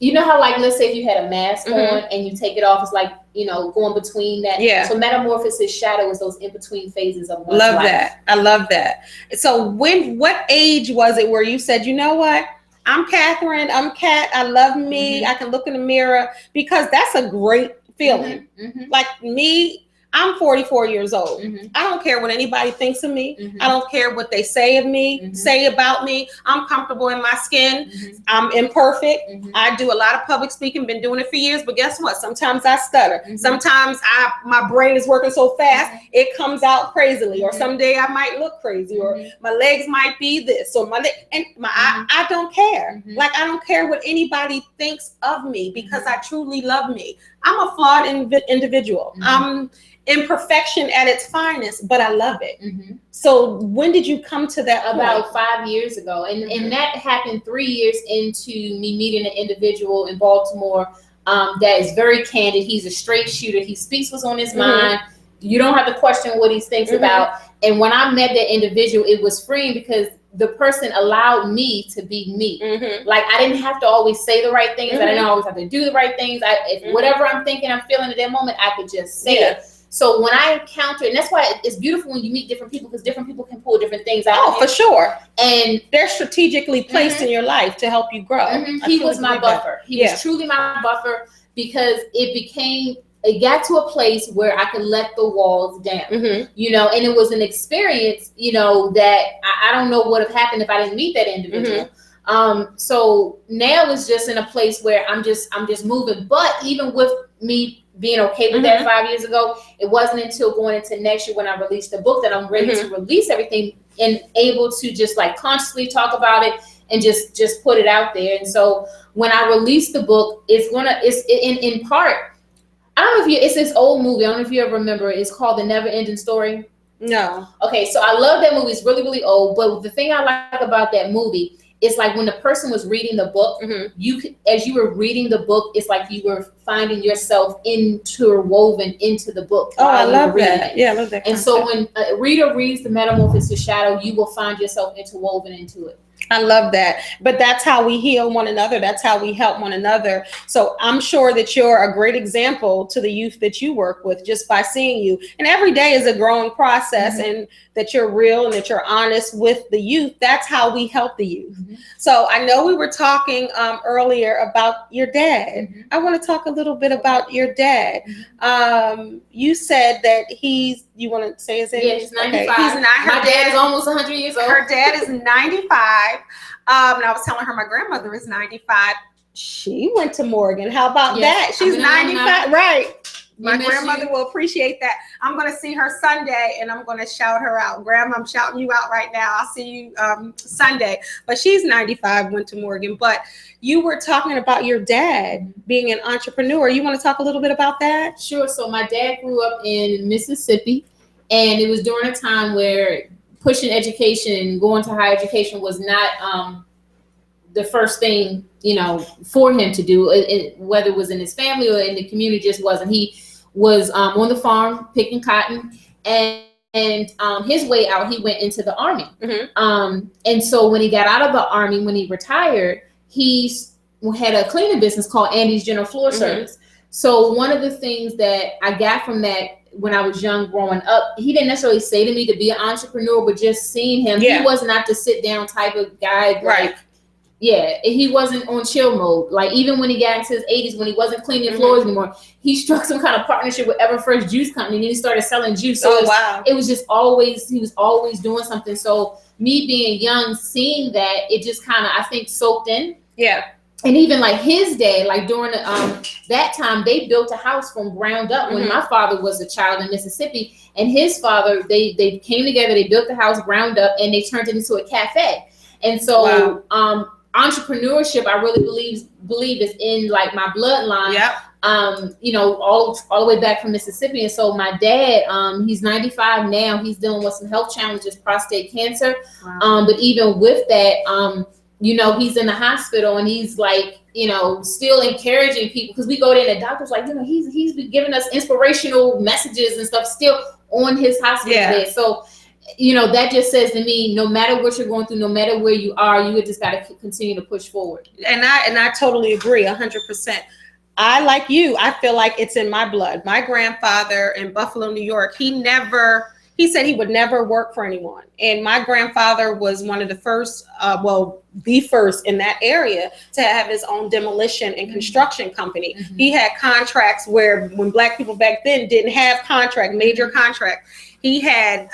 you know how, like, let's say if you had a mask on and you take it off, it's like, you know, going between that. Yeah. So metamorphosis, shadow is those in between phases of one's life. That. I love that. So what age was it where you said, you know what? I'm Catherine. I'm Kat. I love me. I can look in the mirror, because that's a great feeling. Like me, I'm 44 years old. Mm-hmm. I don't care what anybody thinks of me. Mm-hmm. I don't care what they say of me, Mm-hmm. say about me. I'm comfortable in my skin. Mm-hmm. I'm imperfect. Mm-hmm. I do a lot of public speaking, been doing it for years, but guess what? Sometimes I stutter. Mm-hmm. Sometimes my brain is working so fast, Mm-hmm. it comes out crazily, or Mm-hmm. someday I might look crazy, or Mm-hmm. my legs might be this, or I don't care. Mm-hmm. Like, I don't care what anybody thinks of me, because I truly love me. I'm a flawed individual. Mm-hmm. Imperfection at its finest, but I love it. Mm-hmm. So when did you come to that About point? 5 years ago, and that happened 3 years into me meeting an individual in Baltimore that is very candid. He's a straight shooter. He speaks what's on his mind. You don't have to question what he thinks about. And when I met that individual, it was freeing, because the person allowed me to be me. Like, I didn't have to always say the right things. I didn't always have to do the right things. If whatever I'm thinking, I'm feeling at that moment, I could just say it. So when I encounter, and that's why it's beautiful when you meet different people, because different people can pull different things out. Oh, for sure. And they're strategically placed in your life to help you grow. He was my buffer. He was truly my buffer, because it got to a place where I could let the walls down, you know, and it was an experience, you know, that I don't know what would have happened if I didn't meet that individual. So now it's just in a place where I'm just moving. But even with me being okay with that 5 years ago, it wasn't until going into next year when I released the book that I'm ready to release everything and able to just like consciously talk about it and just put it out there. And so when I release the book, it's in part, I don't know if it's this old movie. I don't know if you ever remember it. It's called The Never Ending Story. No. Okay, so I love that movie. It's really, really old. But the thing I like about that movie, it's like when the person was reading the book, as you were reading the book, it's like you were finding yourself interwoven into the book. Oh, I love that. Yeah, I love that. And so when a reader reads The Metamorphosis Shadow, you will find yourself interwoven into it. I love that. But that's how we heal one another. That's how we help one another. So I'm sure that you're a great example to the youth that you work with just by seeing you. And every day is a growing process, and that you're real and that you're honest with the youth. That's how we help the youth. So I know we were talking earlier about your dad. I want to talk a little bit about your dad. You said that you want to say his age? Yeah, he's 95. Okay. He's not, my dad is almost 100 years old. Her dad is 95. And I was telling her my grandmother is 95. She went to Morgan. How about that? She's 95. Right. My grandmother will appreciate that. I'm going to see her Sunday, and I'm going to shout her out. Grandma, I'm shouting you out right now. I'll see you Sunday. But she's 95, went to Morgan. But you were talking about your dad being an entrepreneur. You want to talk a little bit about that? Sure. So my dad grew up in Mississippi, and it was during a time where pushing education, going to higher education was not the first thing, you know, for him to do, whether it was in his family or in the community, just wasn't. He was on the farm picking cotton, and his way out, he went into the Army. And so when he got out of the Army, when he retired, he had a cleaning business called Andy's General Floor Service. So one of the things that I got from that when I was young growing up, he didn't necessarily say to me to be an entrepreneur, but just seeing him, he was not the sit down type of guy. Right. He wasn't on chill mode. Like, even when he got into his 80s, when he wasn't cleaning floors anymore, he struck some kind of partnership with Everfresh Juice Company, and he started selling juice. So it was just always, he was always doing something. So me being young, seeing that, it just kind of, I think, soaked in. Yeah. And even like his dad, like during that time, they built a house from ground up when my father was a child in Mississippi, and his father, they came together, they built the house ground up, and they turned it into a cafe. And so entrepreneurship, I really believe is in like my bloodline. You know, all the way back from Mississippi. And so my dad, he's 95 now. He's dealing with some health challenges, prostate cancer. But even with that, you know, he's in the hospital, and he's like, you know, still encouraging people, because we go there and the doctor's like, you know, he's been giving us inspirational messages and stuff still on his hospital bed. So, you know, that just says to me, no matter what you're going through, no matter where you are, you just got to continue to push forward. And I totally agree 100%. I, like you, I feel like it's in my blood. My grandfather in Buffalo, New York, he never he said he would never work for anyone. And my grandfather was one of the first, the first in that area to have his own demolition and construction company. He had contracts where when Black people back then didn't have major contract. He had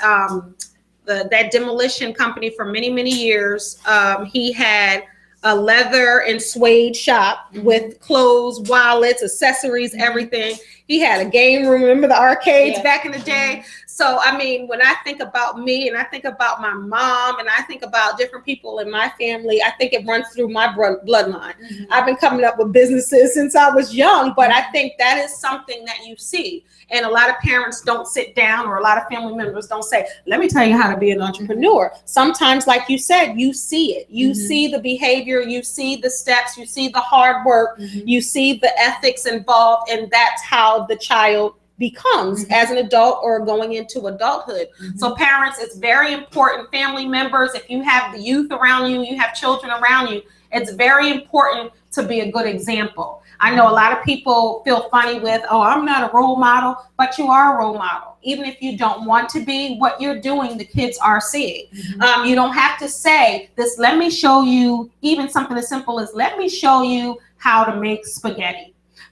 that demolition company for many, many years. He had a leather and suede shop with clothes, wallets, accessories, everything. He had a game room. Remember the arcades back in the day? So, I mean, when I think about me and I think about my mom and I think about different people in my family, I think it runs through my bloodline. I've been coming up with businesses since I was young, but I think that is something that you see. And a lot of parents don't sit down, or a lot of family members don't say, let me tell you how to be an entrepreneur. Sometimes, like you said, you see it. You see the behavior, you see the steps, you see the hard work, you see the ethics involved, and that's how the child becomes as an adult or going into adulthood. So parents, it's very important. Family members, if you have the youth around you, you have children around you, it's very important to be a good example. I know a lot of people feel funny with, oh, I'm not a role model, but you are a role model. Even if you don't want to be, what you're doing, the kids are seeing. You don't have to say this, let me show you, even something as simple as, let me show you how to make spaghetti.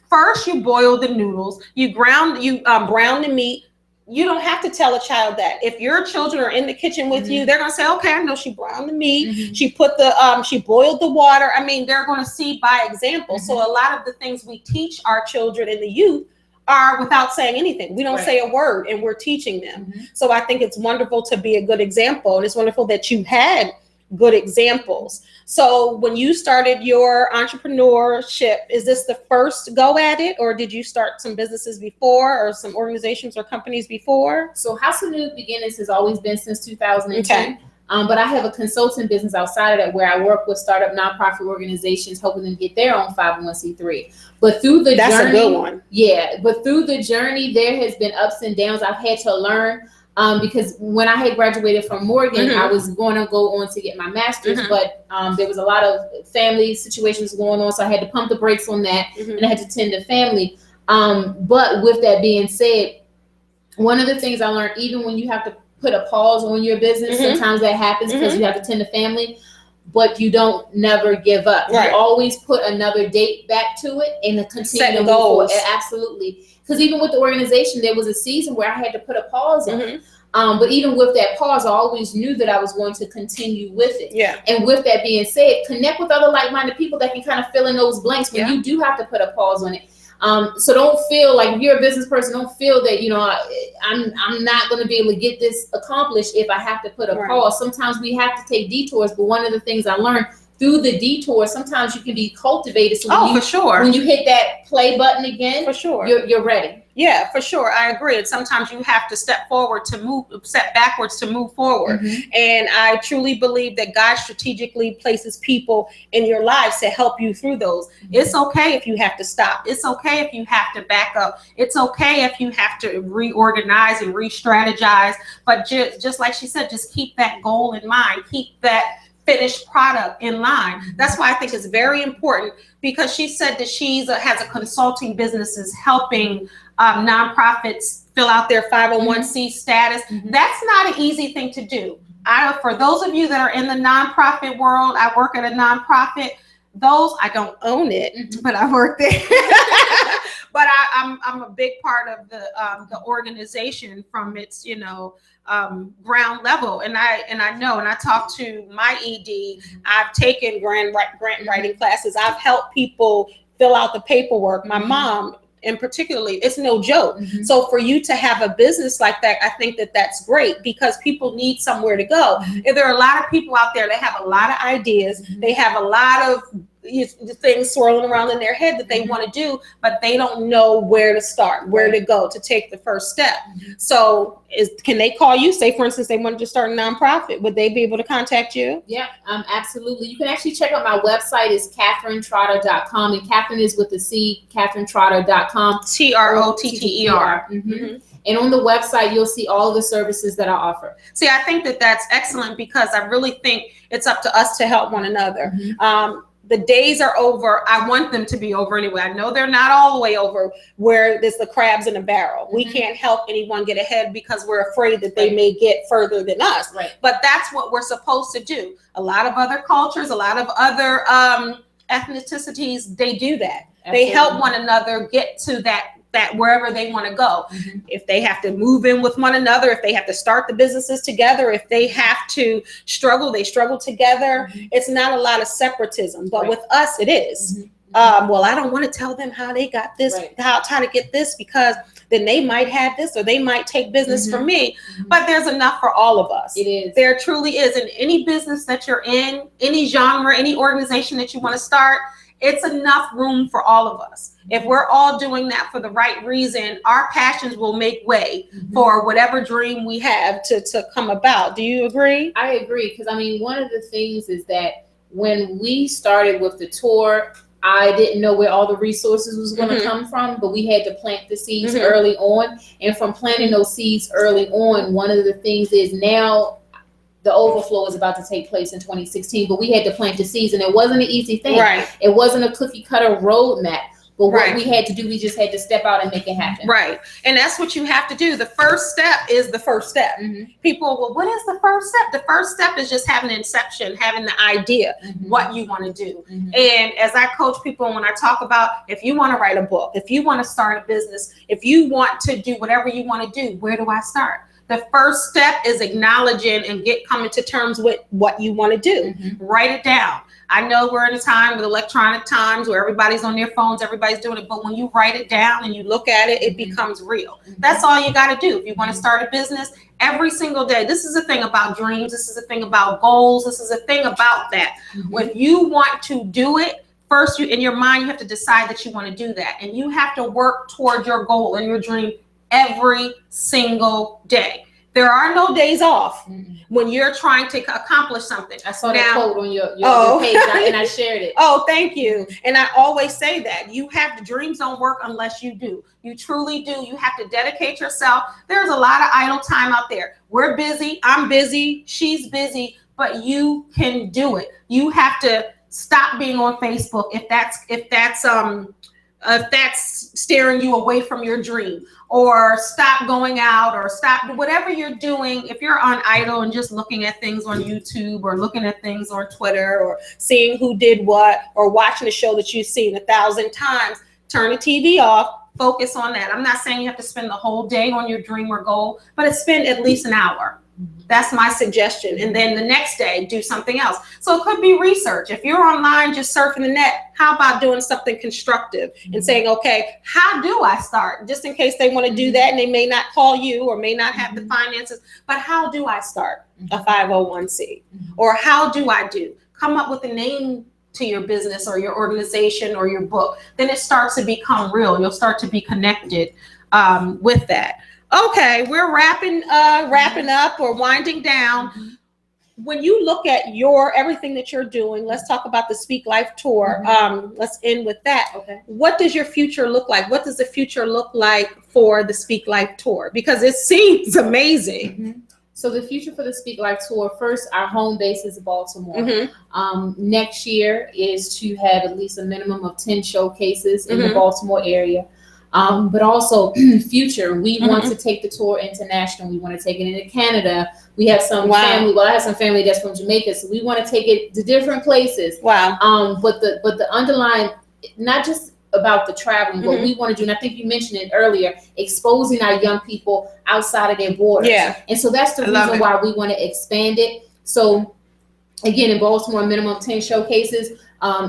First, you boil the noodles, you brown the meat. You don't have to tell a child that. If your children are in the kitchen with you, they're gonna say, okay, I know she browned the meat, she put the she boiled the water. I mean, they're gonna see by example. So a lot of the things we teach our children and the youth are without saying anything. We don't say a word, and we're teaching them. So I think it's wonderful to be a good example, and it's wonderful that you had good examples. So when you started your entrepreneurship, is this the first go at it, or did you start some businesses before, or some organizations or companies before? So House of New Beginnings has always been since 2010. But I have a consulting business outside of that where I work with startup nonprofit organizations, helping them get their own 501c3. But through the That's journey, a good one. Yeah, but through the journey, there has been ups and downs. I've had to learn. Because when I had graduated from Morgan, I was going to go on to get my master's, but there was a lot of family situations going on, so I had to pump the brakes on that, and I had to tend to family. But with that being said, one of the things I learned, even when you have to put a pause on your business, sometimes that happens because you have to tend to family, but you don't never give up. You always put another date back to it and continue to move forward. Absolutely. Because even with the organization, there was a season where I had to put a pause on it. But even with that pause, I always knew that I was going to continue with it. And with that being said, connect with other like-minded people that can kind of fill in those blanks when you do have to put a pause on it. So don't feel like, if you're a business person, don't feel that, you know, I'm not going to be able to get this accomplished if I have to put a pause. Sometimes we have to take detours. But one of the things I learned through the detour, sometimes you can be cultivated. So when you hit that play button again, you're ready. Yeah, for sure. I agree. And sometimes you have to step backwards to move forward. And I truly believe that God strategically places people in your lives to help you through those. It's okay if you have to stop. It's okay if you have to back up. It's okay if you have to reorganize and re-strategize. But just like she said, just keep that goal in mind. Keep that finished product in line. That's why I think it's very important, because she said that she has a consulting businesses helping nonprofits fill out their 501c status. That's not an easy thing to do. For those of you that are in the nonprofit world, I work at a nonprofit. I don't own it, but I work there. But I'm a big part of the organization from its ground level, and I know, and I talk to my ED. I've taken grant writing classes. I've helped people fill out the paperwork. My mom, and particularly, it's no joke. So for you to have a business like that, I think that that's great, because people need somewhere to go. If there are a lot of people out there that have a lot of ideas, they have a lot of things swirling around in their head that they want to do, but they don't know where to start, where to go to take the first step. So can they call you? Say, for instance, they wanted to start a nonprofit. Would they be able to contact you? Yeah, absolutely. You can actually check out my website. It's KatherineTrotter.com, and Catherine is with the C, KatherineTrotter.com. TROTTER. And on the website, you'll see all of the services that I offer. See, I think that that's excellent, because I really think it's up to us to help one another. The days are over. I want them to be over anyway. I know they're not all the way over where there's the crabs in a barrel. We can't help anyone get ahead because we're afraid that they may get further than us. Right. But that's what we're supposed to do. A lot of other cultures, a lot of other ethnicities, they do that. Absolutely. They help one another get to that wherever they want to go. If they have to move in with one another, if they have to start the businesses together, if they have to struggle, they struggle together. It's not a lot of separatism, but with us it is. Well, I don't want to tell them how they got this, how to get this, because then they might have this or they might take business from me. But there's enough for all of us. It is. There truly is. In any business that you're in, any genre, any organization that you want to start, it's enough room for all of us. If we're all doing that for the right reason, our passions will make way for whatever dream we have to come about. Do you agree? I agree, because I mean, one of the things is that when we started with the tour, I didn't know where all the resources was going to come from, but we had to plant the seeds early on. And from planting those seeds early on, one of the things is now the overflow is about to take place in 2016, but we had to plant the seeds, and it wasn't an easy thing. Right. It wasn't a cookie cutter roadmap, but what we had to do, we just had to step out and make it happen. Right. And that's what you have to do. The first step is the first step. People, well, what is the first step? The first step is just having an inception, having the idea, what you want to do. And as I coach people, when I talk about, if you want to write a book, if you want to start a business, if you want to do whatever you want to do, where do I start? The first step is acknowledging and coming to terms with what you want to do. Write it down. I know we're in a time with electronic times where everybody's on their phones, everybody's doing it, but when you write it down and you look at it, it becomes real. That's all you got to do. If you want to start a business, every single day, this is the thing about dreams, this is the thing about goals, this is the thing about that. When you want to do it, first, in your mind, you have to decide that you want to do that. And you have to work toward your goal and your dream every single day. There are no days off when you're trying to accomplish something. I saw that quote on your page and I shared it. Oh, thank you. And I always say that the dreams don't work unless you do. You truly do. You have to dedicate yourself. There's a lot of idle time out there. We're busy. I'm busy. She's busy, but you can do it. You have to stop being on Facebook if that's steering you away from your dream, or stop going out, or stop whatever you're doing. If you're on idle and just looking at things on YouTube or looking at things on Twitter or seeing who did what or watching a show that you've seen 1,000 times, turn the TV off, focus on that. I'm not saying you have to spend the whole day on your dream or goal, but spend at least an hour. That's my suggestion. And then the next day, do something else. So it could be research. If you're online just surfing the net, how about doing something constructive and saying, okay, how do I start? Just in case they want to do that and they may not call you or may not have the finances, but how do I start a 501c? Or how do I come up with a name to your business or your organization or your book? Then it starts to become real. You'll start to be connected with that. Okay, we're wrapping up or winding down. When you look at everything that you're doing, let's talk about the Speak Life Tour. Let's end with that. Okay. What does your future look like? What does the future look like for the Speak Life Tour? Because it seems amazing. So the future for the Speak Life Tour, first, our home base is Baltimore. Next year is to have at least a minimum of 10 showcases in the Baltimore area. But also future, we want to take the tour international. We want to take it into Canada. We have some family. Well, I have some family that's from Jamaica, so we want to take it to different places. But the underlying, not just about the traveling, but we want to do, and I think you mentioned it earlier, exposing our young people outside of their borders. And so that's the reason why we want to expand it. So again, in Baltimore, minimum 10 showcases.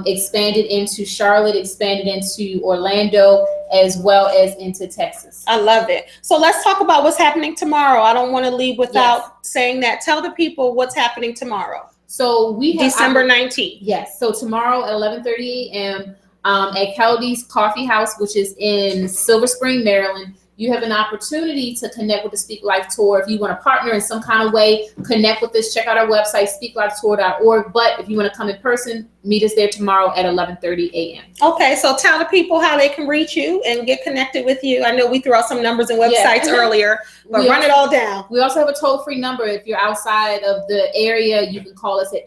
Expanded into Charlotte, expanded into Orlando, as well as into Texas. I love it. So let's talk about what's happening tomorrow. I don't want to leave without saying that. Tell the people what's happening tomorrow. So we have December 19th. Yes. So tomorrow at 11:30 a.m. At Caldy's Coffee House, which is in Silver Spring, Maryland. You have an opportunity to connect with the Speak Life Tour. If you want to partner in some kind of way, connect with us. Check out our website, speaklifetour.org. But if you want to come in person, meet us there tomorrow at 11:30 a.m. Okay, so tell the people how they can reach you and get connected with you. I know we threw out some numbers and websites earlier, but run it all down. We also have a toll-free number. If you're outside of the area, you can call us at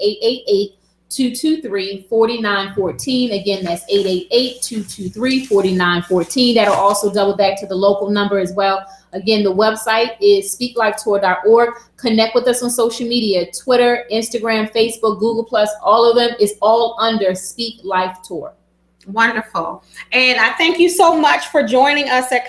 223-4914. Again, that's 888-223-4914. That'll also double back to the local number as well. Again, the website is speaklifetour.org. Connect with us on social media, Twitter, Instagram, Facebook, Google+, all of them is all under Speak Life Tour. Wonderful. And I thank you so much for joining us at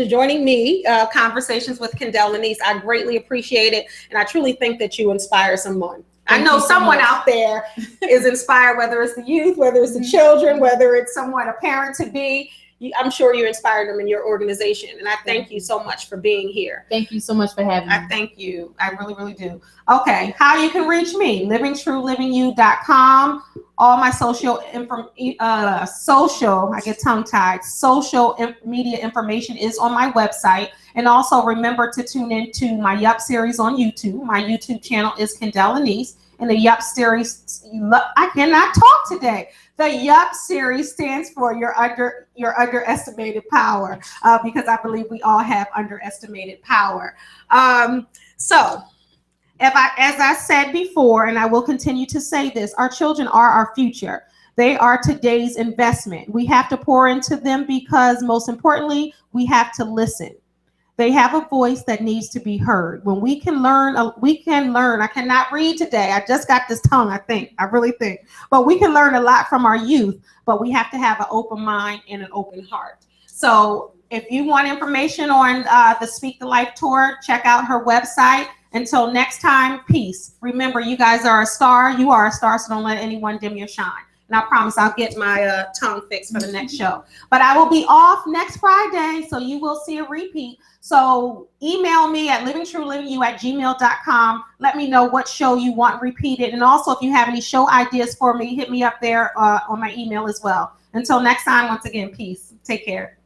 joining me, Conversations with Kendell Lanice. I greatly appreciate it. And I truly think that you inspire someone. I know someone out there is inspired, whether it's the youth, whether it's the children, whether it's someone, a parent to be. I'm sure you inspired them in your organization. And I thank you so much for being here. Thank you so much for having me. I thank you. I really, really do. Okay. How you can reach me? livingtruelivingyou.com. All my social, I get tongue tied. Social media information is on my website. And also remember to tune into my Yup series on YouTube. My YouTube channel is Kendell Lanice. And the Yup series, I cannot talk today. The Yup series stands for your underestimated power, because I believe we all have underestimated power. So, as I said before, and I will continue to say this, our children are our future. They are today's investment. We have to pour into them because, most importantly, we have to listen. They have a voice that needs to be heard. When we can learn, I cannot read today. I just got this tongue, I really think. But we can learn a lot from our youth, but we have to have an open mind and an open heart. So if you want information on the Speak the Life Tour, check out her website. Until next time, peace. Remember, you guys are a star. You are a star, so don't let anyone dim your shine. And I promise I'll get my tongue fixed for the next show. But I will be off next Friday, so you will see a repeat. So email me at livingtruelivingyou@gmail.com. Let me know what show you want repeated. And also, if you have any show ideas for me, hit me up there on my email as well. Until next time, once again, peace. Take care.